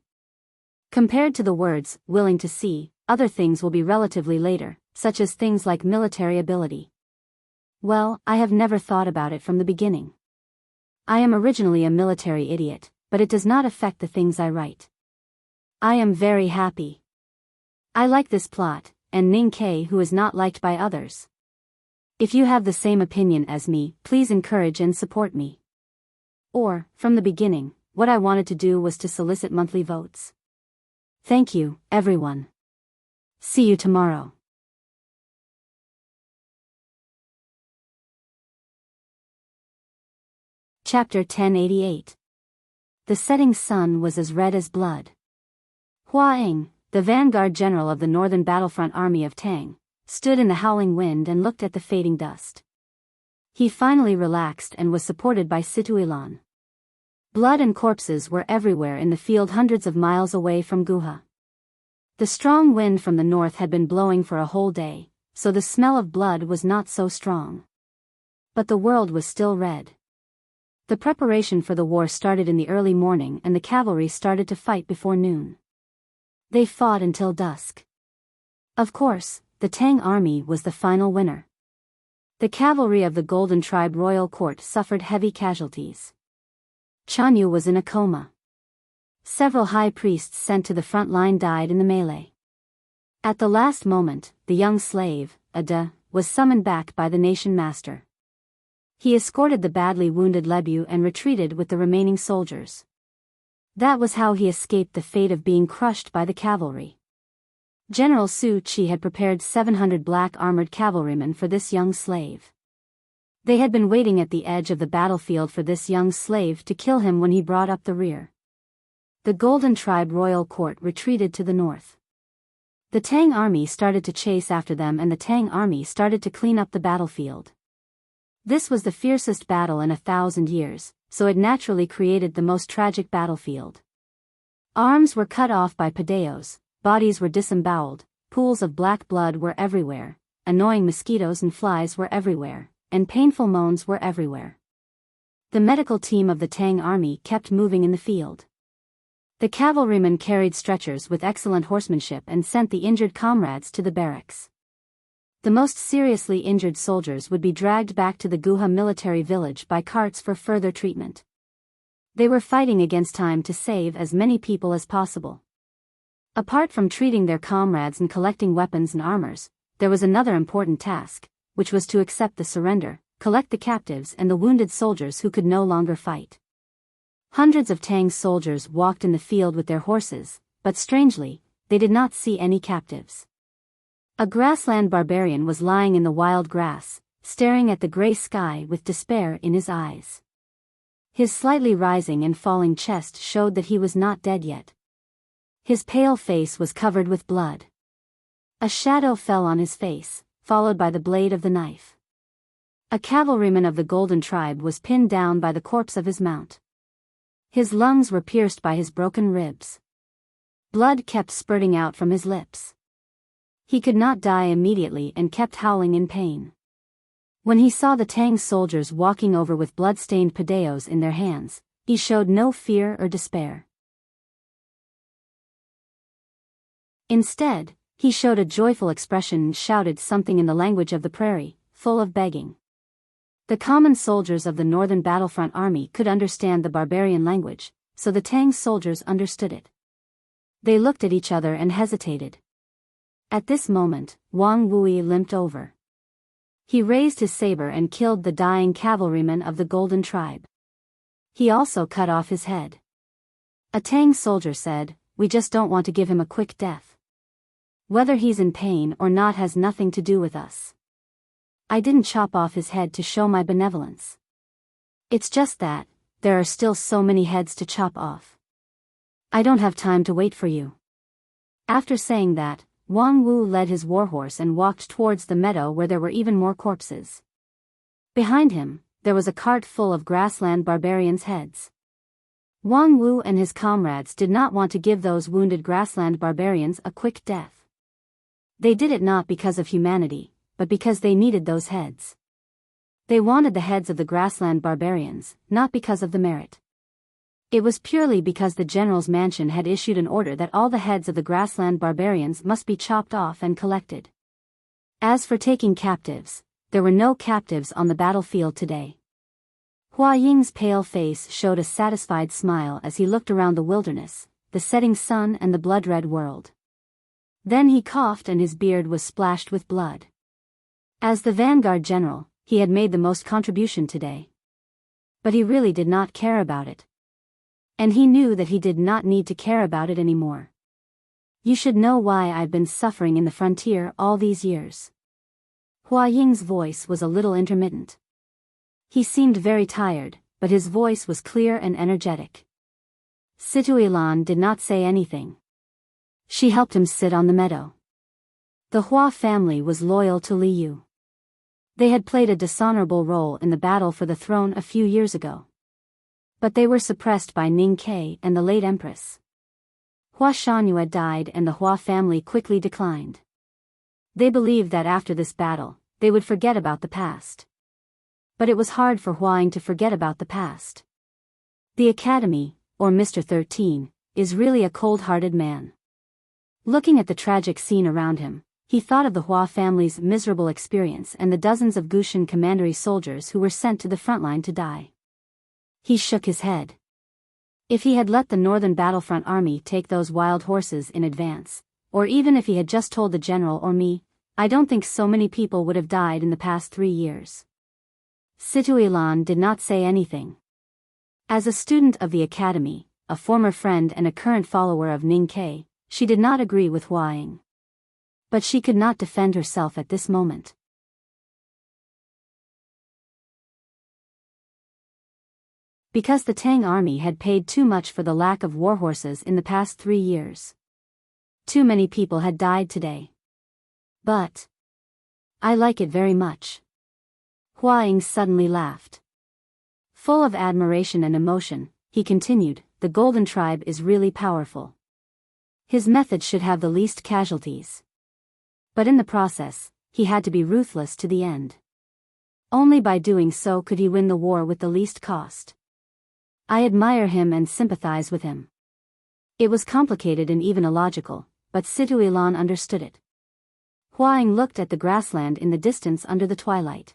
Compared to the words, willing to see, other things will be relatively later, such as things like military ability. Well, I have never thought about it from the beginning. I am originally a military idiot, but it does not affect the things I write. I am very happy. I like this plot, and Ning Ke who is not liked by others. If you have the same opinion as me, please encourage and support me. Or, from the beginning, what I wanted to do was to solicit monthly votes. Thank you, everyone. See you tomorrow. Chapter 1088. The setting sun was as red as blood. Hua Eng, the vanguard general of the northern battlefront army of Tang, stood in the howling wind and looked at the fading dust. He finally relaxed and was supported by Situilan. Blood and corpses were everywhere in the field hundreds of miles away from Guha. The strong wind from the north had been blowing for a whole day, so the smell of blood was not so strong. But the world was still red. The preparation for the war started in the early morning and the cavalry started to fight before noon. They fought until dusk. Of course, the Tang army was the final winner. The cavalry of the Golden Tribe royal court suffered heavy casualties. Chanyu was in a coma. Several high priests sent to the front line died in the melee. At the last moment, the young slave, Ada, was summoned back by the nation master. He escorted the badly wounded Lebu and retreated with the remaining soldiers. That was how he escaped the fate of being crushed by the cavalry. General Su Chi had prepared 700 black armored cavalrymen for this young slave. They had been waiting at the edge of the battlefield for this young slave to kill him when he brought up the rear. The Golden Tribe royal court retreated to the north. The Tang army started to chase after them and the Tang army started to clean up the battlefield. This was the fiercest battle in 1,000 years, so it naturally created the most tragic battlefield. Arms were cut off by padeos, bodies were disemboweled, pools of black blood were everywhere, annoying mosquitoes and flies were everywhere, and painful moans were everywhere. The medical team of the Tang army kept moving in the field. The cavalrymen carried stretchers with excellent horsemanship and sent the injured comrades to the barracks. The most seriously injured soldiers would be dragged back to the Guha military village by carts for further treatment. They were fighting against time to save as many people as possible. Apart from treating their comrades and collecting weapons and armors, there was another important task, which was to accept the surrender, collect the captives and the wounded soldiers who could no longer fight. Hundreds of Tang's soldiers walked in the field with their horses, but strangely, they did not see any captives. A grassland barbarian was lying in the wild grass, staring at the gray sky with despair in his eyes. His slightly rising and falling chest showed that he was not dead yet. His pale face was covered with blood. A shadow fell on his face, followed by the blade of the knife. A cavalryman of the Golden Tribe was pinned down by the corpse of his mount. His lungs were pierced by his broken ribs. Blood kept spurting out from his lips. He could not die immediately and kept howling in pain. When he saw the Tang soldiers walking over with blood-stained padaos in their hands, he showed no fear or despair. Instead, he showed a joyful expression and shouted something in the language of the prairie, full of begging. The common soldiers of the Northern Battlefront Army could understand the barbarian language, so the Tang soldiers understood it. They looked at each other and hesitated. At this moment, Wang Wui limped over. He raised his saber and killed the dying cavalryman of the Golden Tribe. He also cut off his head. A Tang soldier said, "We just don't want to give him a quick death. Whether he's in pain or not has nothing to do with us. I didn't chop off his head to show my benevolence. It's just that, there are still so many heads to chop off. I don't have time to wait for you." After saying that, Wang Wu led his warhorse and walked towards the meadow where there were even more corpses. Behind him, there was a cart full of grassland barbarians' heads. Wang Wu and his comrades did not want to give those wounded grassland barbarians a quick death. They did it not because of humanity, but because they needed those heads. They wanted the heads of the grassland barbarians, not because of the merit. It was purely because the general's mansion had issued an order that all the heads of the grassland barbarians must be chopped off and collected. As for taking captives, there were no captives on the battlefield today. Hua Ying's pale face showed a satisfied smile as he looked around the wilderness, the setting sun and the blood-red world. Then he coughed and his beard was splashed with blood. As the vanguard general, he had made the most contribution today. But he really did not care about it. And he knew that he did not need to care about it anymore. You should know why I've been suffering in the frontier all these years. Hua Ying's voice was a little intermittent. He seemed very tired, but his voice was clear and energetic. Situilan did not say anything. She helped him sit on the meadow. The Hua family was loyal to Li Yu. They had played a dishonorable role in the battle for the throne a few years ago. But they were suppressed by Ning Ke and the late empress. Hua Shanyu had died and the Hua family quickly declined. They believed that after this battle, they would forget about the past. But it was hard for Huang to forget about the past. The Academy, or Mr. 13, is really a cold-hearted man. Looking at the tragic scene around him, he thought of the Hua family's miserable experience and the dozens of Gushan commandery soldiers who were sent to the front line to die. He shook his head. If he had let the Northern Battlefront Army take those wild horses in advance, or even if he had just told the general or me, I don't think so many people would have died in the past 3 years. Situilan did not say anything. As a student of the Academy, a former friend and a current follower of Ning Ke, she did not agree with Hua Ying. But she could not defend herself at this moment. Because the Tang army had paid too much for the lack of warhorses in the past 3 years. Too many people had died today. But I like it very much. Hua Ying suddenly laughed. Full of admiration and emotion, he continued, the Golden Tribe is really powerful. His method should have the least casualties. But in the process, he had to be ruthless to the end. Only by doing so could he win the war with the least cost. I admire him and sympathize with him. It was complicated and even illogical, but Situilan understood it. Hua Ying looked at the grassland in the distance under the twilight.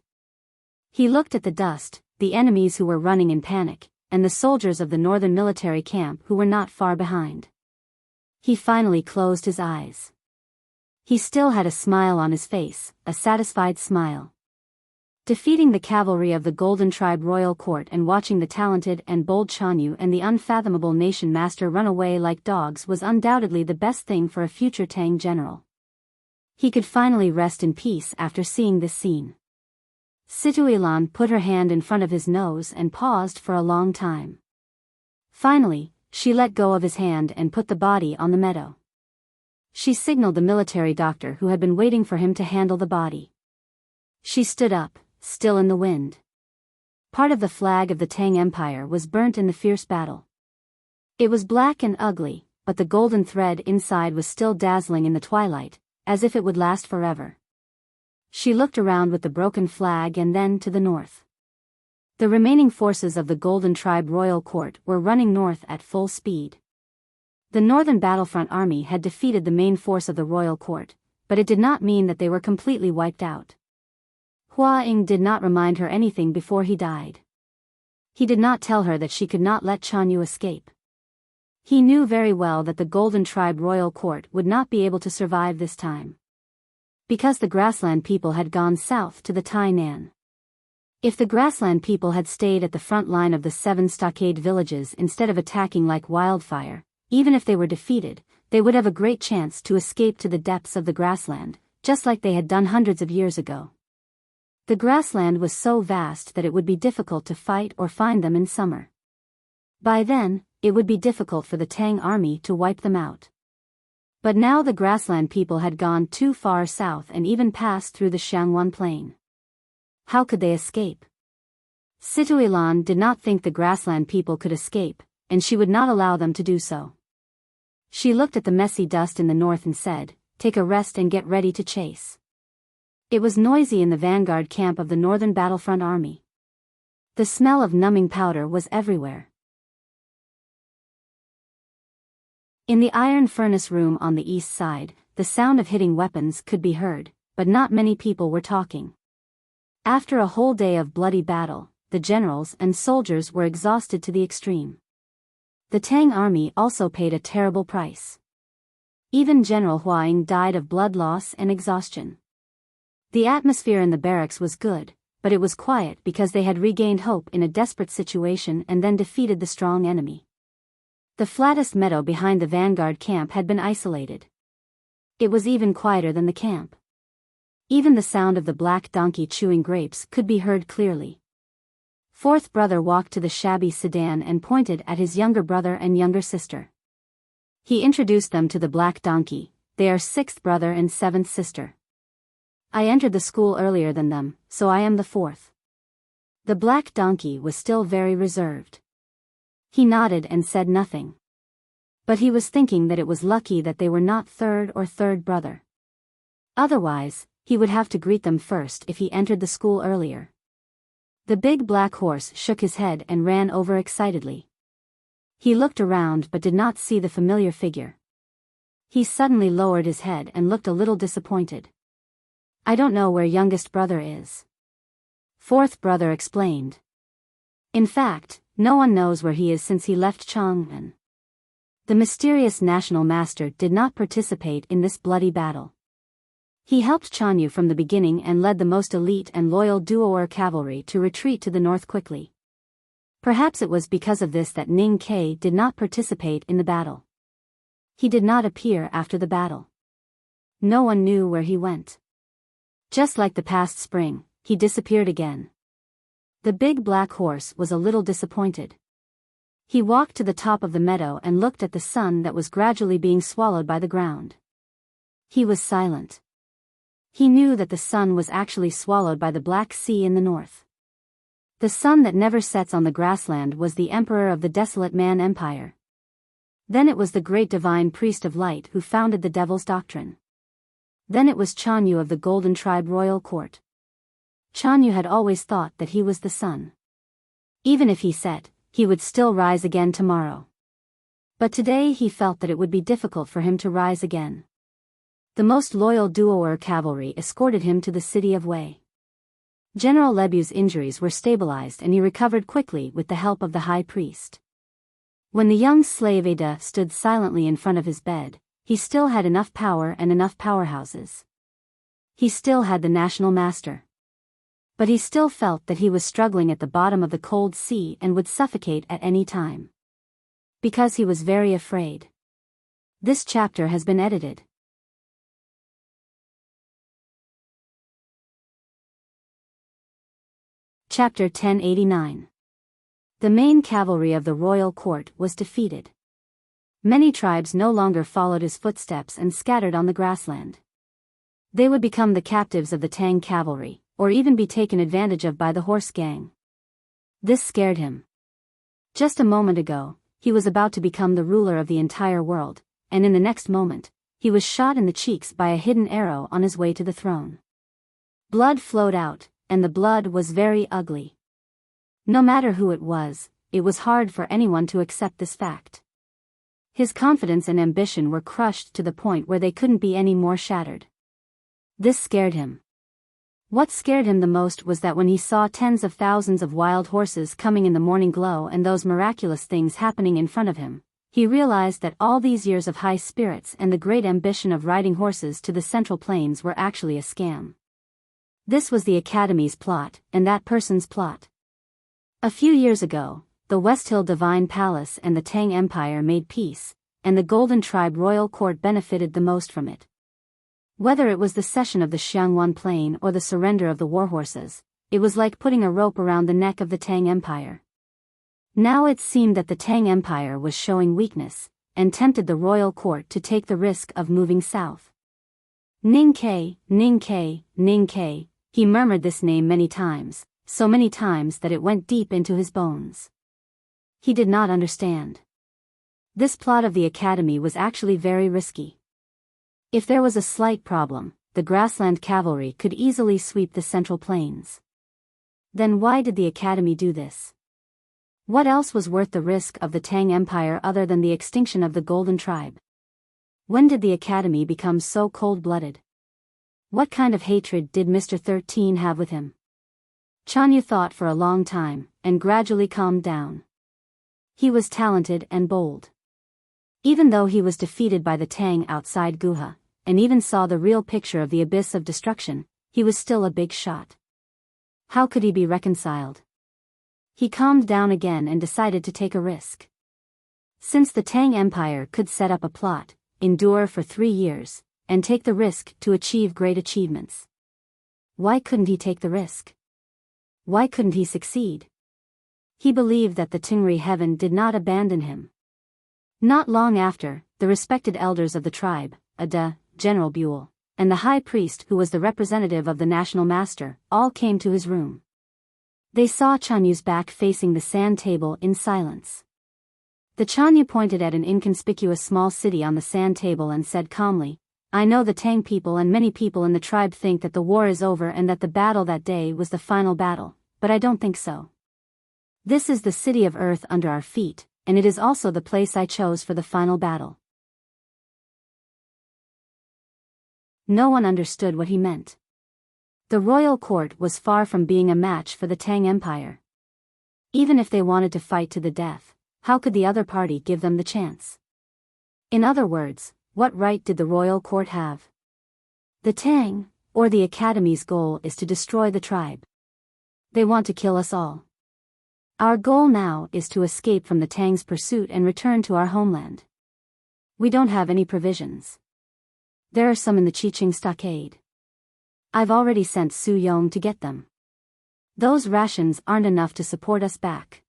He looked at the dust, the enemies who were running in panic, and the soldiers of the northern military camp who were not far behind. He finally closed his eyes. He still had a smile on his face, a satisfied smile. Defeating the cavalry of the Golden Tribe Royal Court and watching the talented and bold Chanyu and the unfathomable nation master run away like dogs was undoubtedly the best thing for a future Tang general. He could finally rest in peace after seeing this scene. Situilan put her hand in front of his nose and paused for a long time. Finally, she let go of his hand and put the body on the meadow. She signaled the military doctor who had been waiting for him to handle the body. She stood up, still in the wind. Part of the flag of the Tang Empire was burnt in the fierce battle. It was black and ugly, but the golden thread inside was still dazzling in the twilight, as if it would last forever. She looked around with the broken flag and then to the north. The remaining forces of the Golden Tribe Royal Court were running north at full speed. The Northern Battlefront Army had defeated the main force of the Royal Court, but it did not mean that they were completely wiped out. Hua Ying did not remind her anything before he died. He did not tell her that she could not let Chanyu escape. He knew very well that the Golden Tribe Royal Court would not be able to survive this time. Because the grassland people had gone south to the Tainan. If the grassland people had stayed at the front line of the 7 stockade villages instead of attacking like wildfire, even if they were defeated, they would have a great chance to escape to the depths of the grassland, just like they had done hundreds of years ago. The grassland was so vast that it would be difficult to fight or find them in summer. By then, it would be difficult for the Tang army to wipe them out. But now the grassland people had gone too far south and even passed through the Xiangwan plain. How could they escape? Situilan did not think the grassland people could escape, and she would not allow them to do so. She looked at the messy dust in the north and said, "Take a rest and get ready to chase." It was noisy in the vanguard camp of the Northern Battlefront Army. The smell of numbing powder was everywhere. In the iron furnace room on the east side, the sound of hitting weapons could be heard, but not many people were talking. After a whole day of bloody battle, the generals and soldiers were exhausted to the extreme. The Tang army also paid a terrible price. Even General Hua Ying died of blood loss and exhaustion. The atmosphere in the barracks was good, but it was quiet because they had regained hope in a desperate situation and then defeated the strong enemy. The flattest meadow behind the vanguard camp had been isolated. It was even quieter than the camp. Even the sound of the black donkey chewing grapes could be heard clearly. Fourth brother walked to the shabby sedan and pointed at his younger brother and younger sister. He introduced them to the black donkey. "They are sixth brother and seventh sister. I entered the school earlier than them, so I am the fourth." The black donkey was still very reserved. He nodded and said nothing. But he was thinking that it was lucky that they were not third or third brother. Otherwise, he would have to greet them first if he entered the school earlier. The big black horse shook his head and ran over excitedly. He looked around but did not see the familiar figure. He suddenly lowered his head and looked a little disappointed. "I don't know where youngest brother is." Fourth brother explained. "In fact, no one knows where he is since he left Chang'an." The mysterious national master did not participate in this bloody battle. He helped Chanyu from the beginning and led the most elite and loyal Duoer cavalry to retreat to the north quickly. Perhaps it was because of this that Ning Ke did not participate in the battle. He did not appear after the battle. No one knew where he went. Just like the past spring, he disappeared again. The big black horse was a little disappointed. He walked to the top of the meadow and looked at the sun that was gradually being swallowed by the ground. He was silent. He knew that the sun was actually swallowed by the Black Sea in the north. The sun that never sets on the grassland was the emperor of the Desolate Man Empire. Then it was the great divine priest of light who founded the Devil's Doctrine. Then it was Chanyu of the Golden Tribe Royal Court. Chanyu had always thought that he was the sun. Even if he set, he would still rise again tomorrow. But today he felt that it would be difficult for him to rise again. The most loyal Duoer cavalry escorted him to the city of Wei. General Lebu's injuries were stabilized and he recovered quickly with the help of the high priest. When the young slave Ada stood silently in front of his bed, he still had enough power and enough powerhouses. He still had the national master. But he still felt that he was struggling at the bottom of the cold sea and would suffocate at any time. Because he was very afraid. This chapter has been edited. Chapter 1089. The main cavalry of the royal court was defeated. Many tribes no longer followed his footsteps and scattered on the grassland. They would become the captives of the Tang cavalry, or even be taken advantage of by the horse gang. This scared him. Just a moment ago, he was about to become the ruler of the entire world, and in the next moment, he was shot in the cheeks by a hidden arrow on his way to the throne. Blood flowed out, and the blood was very ugly. No matter who it was hard for anyone to accept this fact. His confidence and ambition were crushed to the point where they couldn't be any more shattered. This scared him. What scared him the most was that when he saw tens of thousands of wild horses coming in the morning glow and those miraculous things happening in front of him, he realized that all these years of high spirits and the great ambition of riding horses to the Central Plains were actually a scam. This was the Academy's plot, and that person's plot. A few years ago, the West Hill Divine Palace and the Tang Empire made peace, and the Golden Tribe royal court benefited the most from it. Whether it was the cession of the Xiangwan Plain or the surrender of the warhorses, it was like putting a rope around the neck of the Tang Empire. Now it seemed that the Tang Empire was showing weakness, and tempted the royal court to take the risk of moving south. Ning Ke, Ning Ke, Ning Ke, he murmured this name many times, so many times that it went deep into his bones. He did not understand. This plot of the Academy was actually very risky. If there was a slight problem, the grassland cavalry could easily sweep the Central Plains. Then why did the Academy do this? What else was worth the risk of the Tang Empire other than the extinction of the Golden Tribe? When did the Academy become so cold-blooded? What kind of hatred did Mr. 13 have with him? Chanyu thought for a long time, and gradually calmed down. He was talented and bold. Even though he was defeated by the Tang outside Guha, and even saw the real picture of the abyss of destruction, he was still a big shot. How could he be reconciled? He calmed down again and decided to take a risk. Since the Tang Empire could set up a plot, endure for 3 years, and take the risk to achieve great achievements. Why couldn't he take the risk? Why couldn't he succeed? He believed that the Tungri heaven did not abandon him. Not long after, the respected elders of the tribe, Ada, General Buell, and the high priest who was the representative of the national master, all came to his room. They saw Chanyu's back facing the sand table in silence. The Chanyu pointed at an inconspicuous small city on the sand table and said calmly, "I know the Tang people and many people in the tribe think that the war is over and that the battle that day was the final battle, but I don't think so. This is the city of earth under our feet, and it is also the place I chose for the final battle." No one understood what he meant. The royal court was far from being a match for the Tang Empire. Even if they wanted to fight to the death, how could the other party give them the chance? In other words, what right did the royal court have? The Tang, or the Academy's goal is to destroy the tribe. They want to kill us all. Our goal now is to escape from the Tang's pursuit and return to our homeland. We don't have any provisions. There are some in the Chiching stockade. I've already sent Su Yong to get them. Those rations aren't enough to support us back.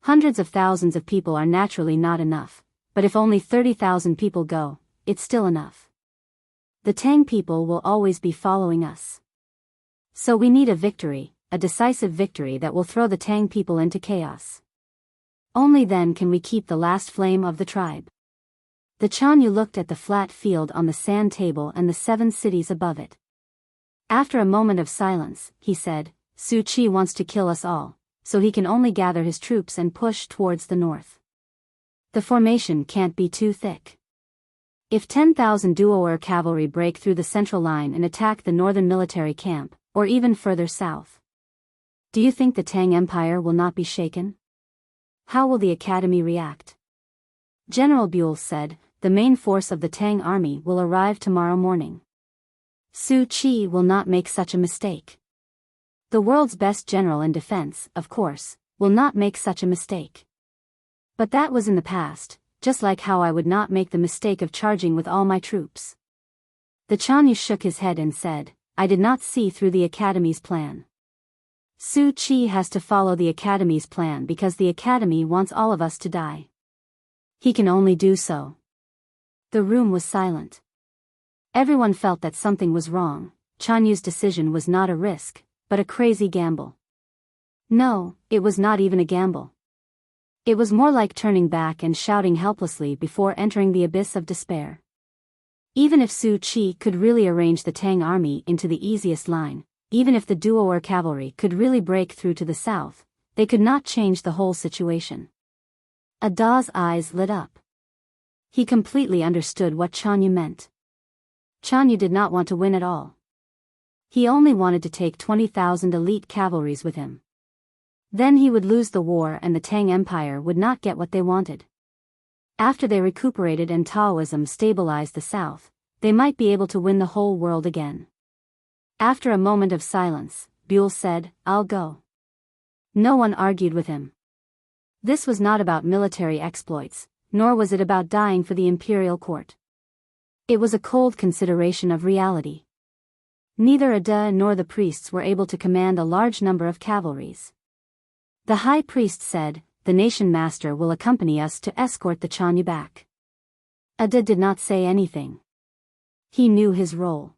Hundreds of thousands of people are naturally not enough, but if only 30,000 people go, it's still enough. The Tang people will always be following us. So we need a victory, a decisive victory that will throw the Tang people into chaos. Only then can we keep the last flame of the tribe. The Chanyu looked at the flat field on the sand table and the 7 cities above it. After a moment of silence, he said, "Su Chi wants to kill us all, so he can only gather his troops and push towards the north. The formation can't be too thick. If 10,000 Duoer cavalry break through the central line and attack the northern military camp, or even further south, do you think the Tang Empire will not be shaken? How will the Academy react?" General Buell said, "The main force of the Tang army will arrive tomorrow morning. Su Chi will not make such a mistake. The world's best general in defense, of course, will not make such a mistake. But that was in the past, just like how I would not make the mistake of charging with all my troops." The Chanyu shook his head and said, "I did not see through the Academy's plan. Su Chi has to follow the Academy's plan because the Academy wants all of us to die. He can only do so." The room was silent. Everyone felt that something was wrong. Chanyu's decision was not a risk, but a crazy gamble. No, it was not even a gamble. It was more like turning back and shouting helplessly before entering the abyss of despair. Even if Su Chi could really arrange the Tang army into the easiest line, even if the Duoer cavalry could really break through to the south, they could not change the whole situation. Ada's eyes lit up. He completely understood what Chanyu meant. Chanyu did not want to win at all. He only wanted to take 20,000 elite cavalries with him. Then he would lose the war and the Tang Empire would not get what they wanted. After they recuperated and Taoism stabilized the south, they might be able to win the whole world again. After a moment of silence, Buell said, "I'll go." No one argued with him. This was not about military exploits, nor was it about dying for the imperial court. It was a cold consideration of reality. Neither Ada nor the priests were able to command a large number of cavalries. The high priest said, "The nation master will accompany us to escort the Chanyu back." Ada did not say anything. He knew his role.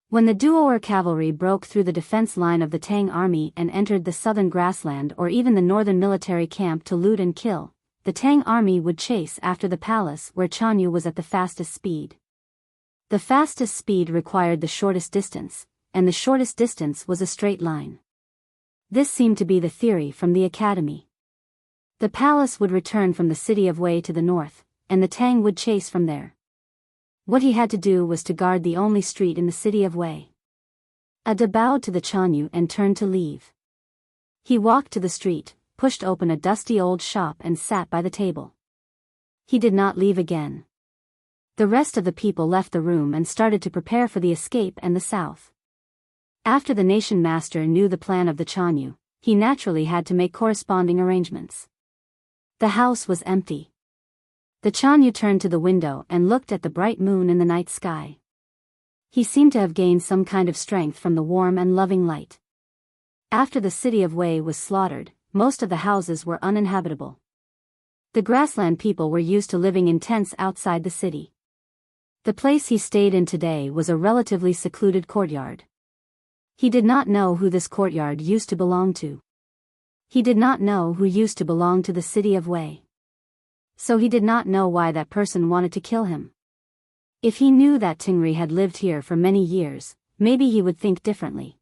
When the Duoer cavalry broke through the defense line of the Tang army and entered the southern grassland or even the northern military camp to loot and kill, the Tang army would chase after the palace where Chanyu was at the fastest speed. The fastest speed required the shortest distance, and the shortest distance was a straight line. This seemed to be the theory from the academy. The palace would return from the city of Wei to the north, and the Tang would chase from there. What he had to do was to guard the only street in the city of Wei. Ada bowed to the Chanyu and turned to leave. He walked to the street, pushed open a dusty old shop and sat by the table. He did not leave again. The rest of the people left the room and started to prepare for the escape and the south. After the nation master knew the plan of the Chanyu, he naturally had to make corresponding arrangements. The house was empty. The Chanyu turned to the window and looked at the bright moon in the night sky. He seemed to have gained some kind of strength from the warm and loving light. After the city of Wei was slaughtered, most of the houses were uninhabitable. The grassland people were used to living in tents outside the city. The place he stayed in today was a relatively secluded courtyard. He did not know who this courtyard used to belong to. He did not know who used to belong to the city of Wei. So he did not know why that person wanted to kill him. If he knew that Tingri had lived here for many years, maybe he would think differently.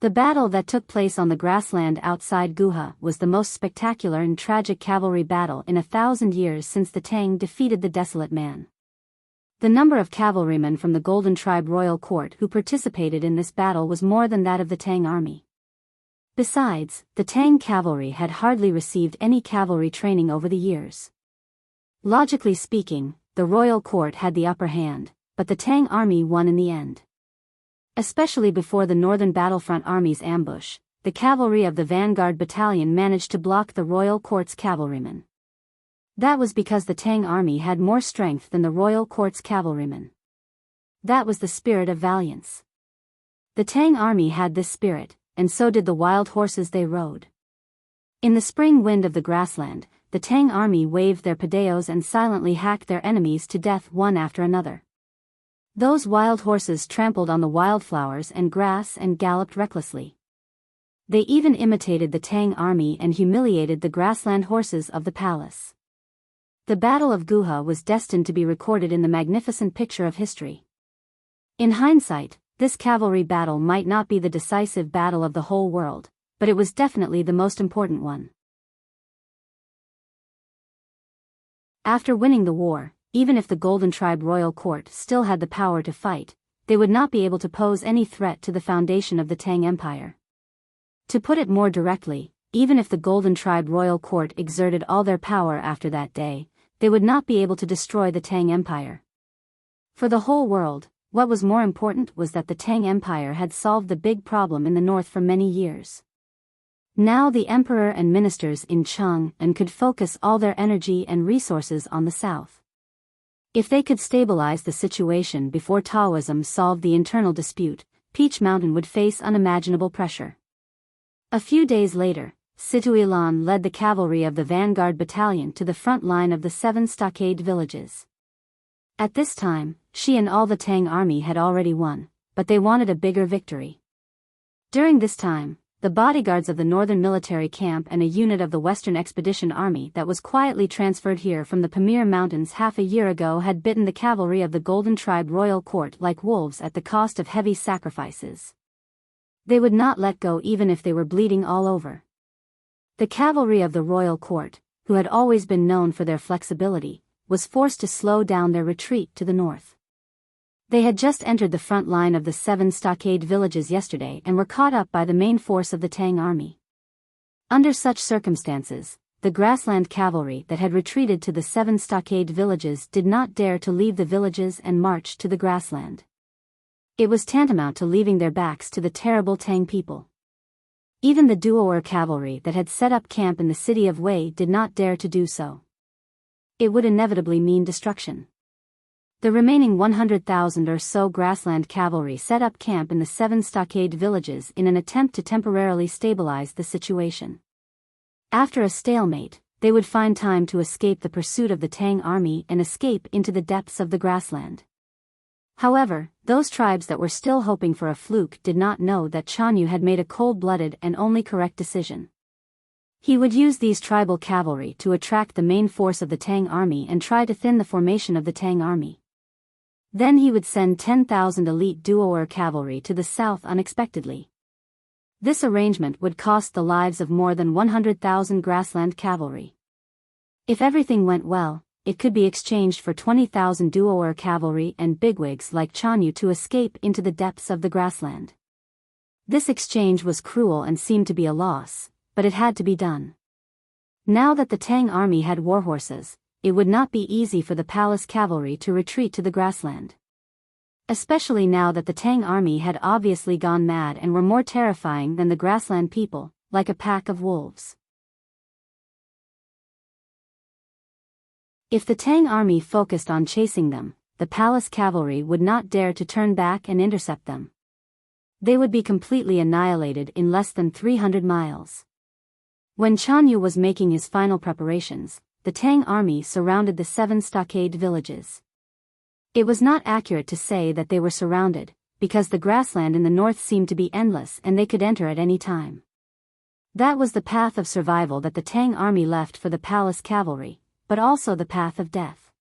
The battle that took place on the grassland outside Guha was the most spectacular and tragic cavalry battle in 1,000 years since the Tang defeated the Desolate Man. The number of cavalrymen from the Golden Tribe Royal Court who participated in this battle was more than that of the Tang army. Besides, the Tang cavalry had hardly received any cavalry training over the years. Logically speaking, the royal court had the upper hand, but the Tang army won in the end. Especially before the northern battlefront army's ambush, the cavalry of the vanguard battalion managed to block the royal court's cavalrymen. That was because the Tang army had more strength than the royal court's cavalrymen. That was the spirit of valiance. The Tang army had this spirit, and so did the wild horses they rode. In the spring wind of the grassland, the Tang army waved their padeos and silently hacked their enemies to death one after another. Those wild horses trampled on the wildflowers and grass and galloped recklessly. They even imitated the Tang army and humiliated the grassland horses of the palace. The Battle of Guha was destined to be recorded in the magnificent picture of history. In hindsight, this cavalry battle might not be the decisive battle of the whole world, but it was definitely the most important one. After winning the war, even if the Golden Tribe Royal Court still had the power to fight, they would not be able to pose any threat to the foundation of the Tang Empire. To put it more directly, even if the Golden Tribe Royal Court exerted all their power after that day, they would not be able to destroy the Tang Empire. For the whole world, what was more important was that the Tang Empire had solved the big problem in the north for many years. Now the emperor and ministers in Chang'an could focus all their energy and resources on the south. If they could stabilize the situation before Taoism solved the internal dispute, Peach Mountain would face unimaginable pressure. A few days later, Situilan led the cavalry of the vanguard battalion to the front line of the 7 stockade villages. At this time, she and all the Tang army had already won, but they wanted a bigger victory. During this time, the bodyguards of the Northern Military Camp and a unit of the Western Expedition Army that was quietly transferred here from the Pamir Mountains half a year ago had bitten the cavalry of the Golden Tribe Royal Court like wolves at the cost of heavy sacrifices. They would not let go even if they were bleeding all over. The cavalry of the Royal Court, who had always been known for their flexibility, was forced to slow down their retreat to the north. They had just entered the front line of the 7 stockade villages yesterday and were caught up by the main force of the Tang army. Under such circumstances, the grassland cavalry that had retreated to the 7 stockade villages did not dare to leave the villages and march to the grassland. It was tantamount to leaving their backs to the terrible Tang people. Even the Duoer cavalry that had set up camp in the city of Wei did not dare to do so. It would inevitably mean destruction. The remaining 100,000 or so grassland cavalry set up camp in the 7 stockade villages in an attempt to temporarily stabilize the situation. After a stalemate, they would find time to escape the pursuit of the Tang army and escape into the depths of the grassland. However, those tribes that were still hoping for a fluke did not know that Chanyu had made a cold-blooded and only correct decision. He would use these tribal cavalry to attract the main force of the Tang army and try to thin the formation of the Tang army. Then he would send 10,000 elite Duoer cavalry to the south unexpectedly. This arrangement would cost the lives of more than 100,000 grassland cavalry. If everything went well, it could be exchanged for 20,000 Duoer cavalry and bigwigs like Chanyu to escape into the depths of the grassland. This exchange was cruel and seemed to be a loss, but it had to be done. Now that the Tang army had warhorses, it would not be easy for the palace cavalry to retreat to the grassland. Especially now that the Tang army had obviously gone mad and were more terrifying than the grassland people, like a pack of wolves. If the Tang army focused on chasing them, the palace cavalry would not dare to turn back and intercept them. They would be completely annihilated in less than 300 miles. When Chanyu was making his final preparations, the Tang army surrounded the 7 stockade villages. It was not accurate to say that they were surrounded, because the grassland in the north seemed to be endless and they could enter at any time. That was the path of survival that the Tang army left for the palace cavalry, but also the path of death.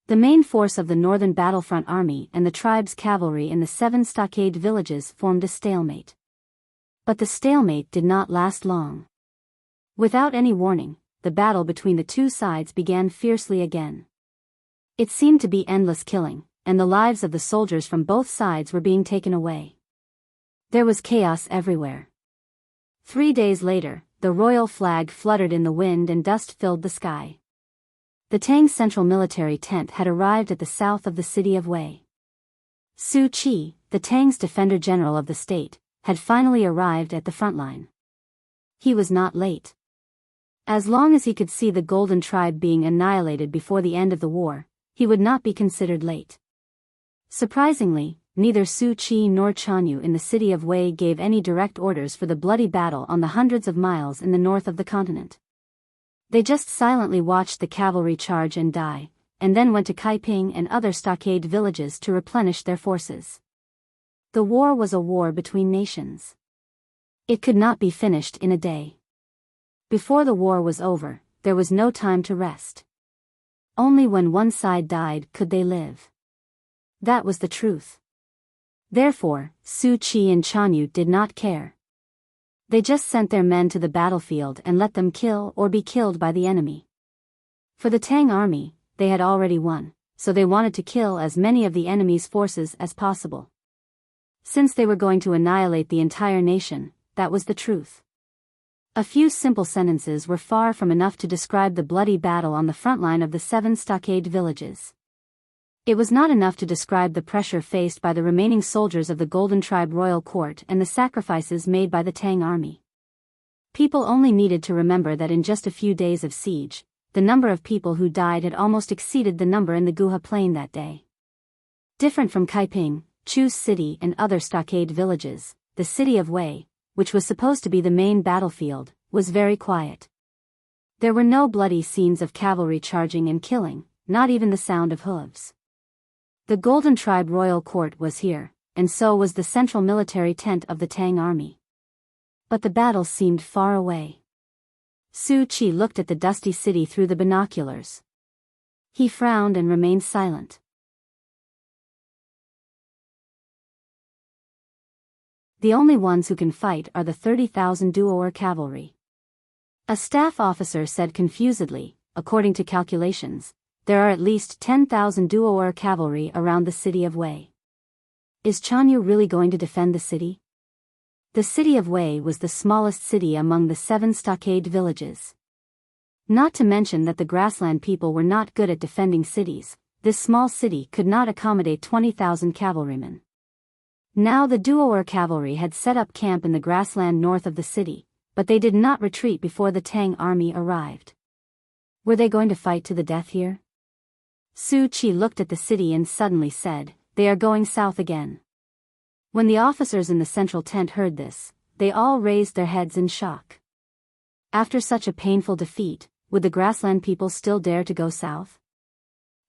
The main force of the northern battlefront army and the tribe's cavalry in the 7 stockade villages formed a stalemate. But the stalemate did not last long. Without any warning, the battle between the two sides began fiercely again. It seemed to be endless killing, and the lives of the soldiers from both sides were being taken away. There was chaos everywhere. 3 days later, the royal flag fluttered in the wind and dust filled the sky. The Tang Central Military Tent had arrived at the south of the city of Wei. Su Qi, the Tang's Defender General of the state, had finally arrived at the front line. He was not late. As long as he could see the Golden Tribe being annihilated before the end of the war, he would not be considered late. Surprisingly, neither Su Qi nor Chanyu in the city of Wei gave any direct orders for the bloody battle on the hundreds of miles in the north of the continent. They just silently watched the cavalry charge and die, and then went to Kaiping and other stockade villages to replenish their forces. The war was a war between nations. It could not be finished in a day. Before the war was over, there was no time to rest. Only when one side died could they live. That was the truth. Therefore, Su Qi and Chanyu did not care. They just sent their men to the battlefield and let them kill or be killed by the enemy. For the Tang army, they had already won, so they wanted to kill as many of the enemy's forces as possible. Since they were going to annihilate the entire nation, that was the truth. A few simple sentences were far from enough to describe the bloody battle on the front line of the 7 stockade villages. It was not enough to describe the pressure faced by the remaining soldiers of the Golden Tribe Royal Court and the sacrifices made by the Tang army. People only needed to remember that in just a few days of siege, the number of people who died had almost exceeded the number in the Guha Plain that day. Different from Kaiping, Chu's city and other stockade villages, the city of Wei, which was supposed to be the main battlefield, was very quiet. There were no bloody scenes of cavalry charging and killing, not even the sound of hooves. The Golden Tribe Royal Court was here, and so was the central military tent of the Tang army. But the battle seemed far away. Su Chi looked at the dusty city through the binoculars. He frowned and remained silent. The only ones who can fight are the 30,000 Duoer cavalry. A staff officer said confusedly. According to calculations, there are at least 10,000 Duoer cavalry around the city of Wei. Is Chanyu really going to defend the city? The city of Wei was the smallest city among the 7 stockade villages. Not to mention that the grassland people were not good at defending cities, this small city could not accommodate 20,000 cavalrymen. Now the Duoer cavalry had set up camp in the grassland north of the city, but they did not retreat before the Tang army arrived. Were they going to fight to the death here? Su Chi looked at the city and suddenly said, "They are going south again." When the officers in the central tent heard this, they all raised their heads in shock. After such a painful defeat, would the grassland people still dare to go south?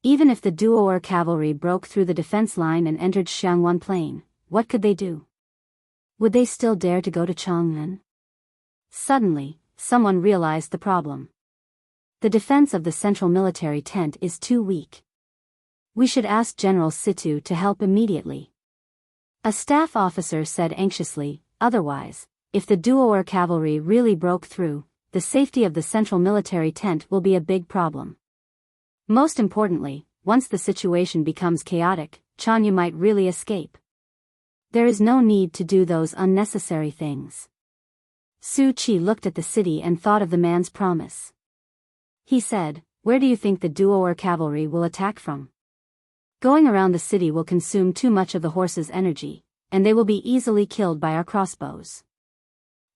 Even if the Duoer cavalry broke through the defense line and entered Xiangwan Plain, what could they do? Would they still dare to go to Chang'an? Suddenly, someone realized the problem. The defense of the central military tent is too weak. We should ask General Situ to help immediately. A staff officer said anxiously, otherwise, if the Duoer cavalry really broke through, the safety of the central military tent will be a big problem. Most importantly, once the situation becomes chaotic, Chanyu might really escape. There is no need to do those unnecessary things. Su Chi looked at the city and thought of the man's promise. He said, "Where do you think the Duoer cavalry will attack from? Going around the city will consume too much of the horses' energy, and they will be easily killed by our crossbows.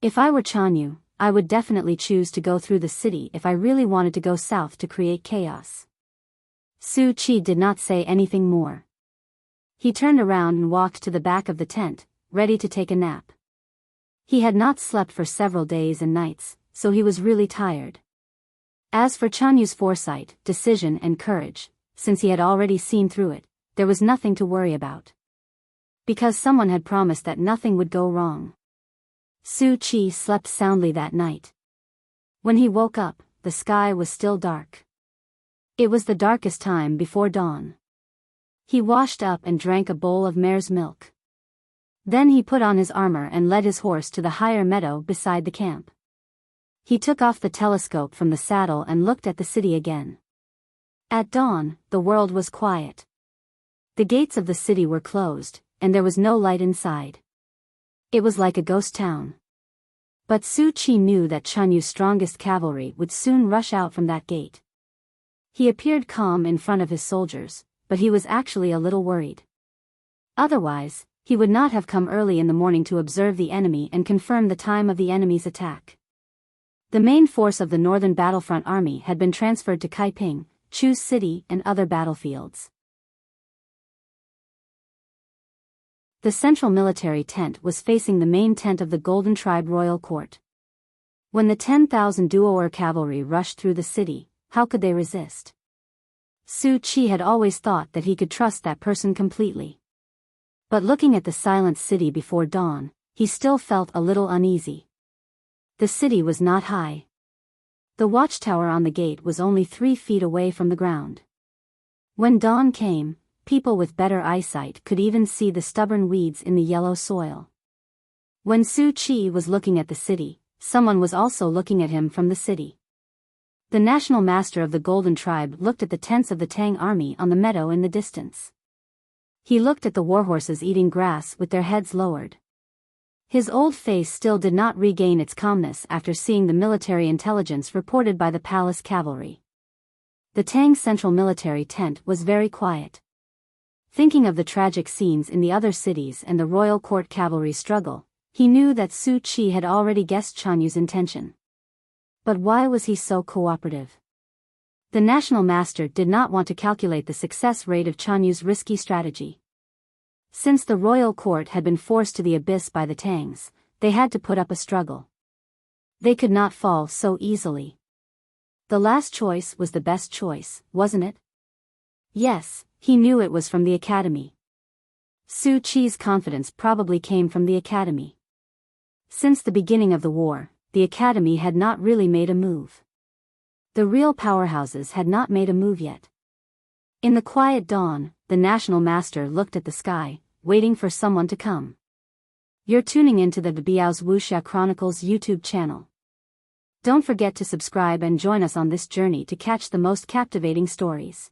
If I were Chanyu, I would definitely choose to go through the city if I really wanted to go south to create chaos." Su Chi did not say anything more. He turned around and walked to the back of the tent, ready to take a nap. He had not slept for several days and nights, so he was really tired. As for Chanyu's foresight, decision and courage, since he had already seen through it, there was nothing to worry about. Because someone had promised that nothing would go wrong. Su Chi slept soundly that night. When he woke up, the sky was still dark. It was the darkest time before dawn. He washed up and drank a bowl of mare's milk. Then he put on his armor and led his horse to the higher meadow beside the camp. He took off the telescope from the saddle and looked at the city again. At dawn, the world was quiet. The gates of the city were closed, and there was no light inside. It was like a ghost town. But Su Chi knew that Chanyu's strongest cavalry would soon rush out from that gate. He appeared calm in front of his soldiers, but he was actually a little worried. Otherwise, he would not have come early in the morning to observe the enemy and confirm the time of the enemy's attack. The main force of the Northern Battlefront Army had been transferred to Kaiping, Chu City and other battlefields. The central military tent was facing the main tent of the Golden Tribe Royal Court. When the 10,000 Duoer cavalry rushed through the city, how could they resist? Su Chi had always thought that he could trust that person completely. But looking at the silent city before dawn, he still felt a little uneasy. The city was not high. The watchtower on the gate was only 3 feet away from the ground. When dawn came, people with better eyesight could even see the stubborn weeds in the yellow soil. When Su Chi was looking at the city, someone was also looking at him from the city. The national master of the Golden Tribe looked at the tents of the Tang army on the meadow in the distance. He looked at the warhorses eating grass with their heads lowered. His old face still did not regain its calmness after seeing the military intelligence reported by the palace cavalry. The Tang central military tent was very quiet. Thinking of the tragic scenes in the other cities and the royal court cavalry struggle, he knew that Su Chi had already guessed Chanyu's intention. But why was he so cooperative? The national master did not want to calculate the success rate of Chanyu's risky strategy. Since the royal court had been forced to the abyss by the Tangs, they had to put up a struggle. They could not fall so easily. The last choice was the best choice, wasn't it? Yes, he knew it was from the academy. Su Chi's confidence probably came from the academy. Since the beginning of the war, the academy had not really made a move. The real powerhouses had not made a move yet. In the quiet dawn, the national master looked at the sky, waiting for someone to come. You're tuning into the Biyao's Wuxia Chronicles YouTube channel. Don't forget to subscribe and join us on this journey to catch the most captivating stories.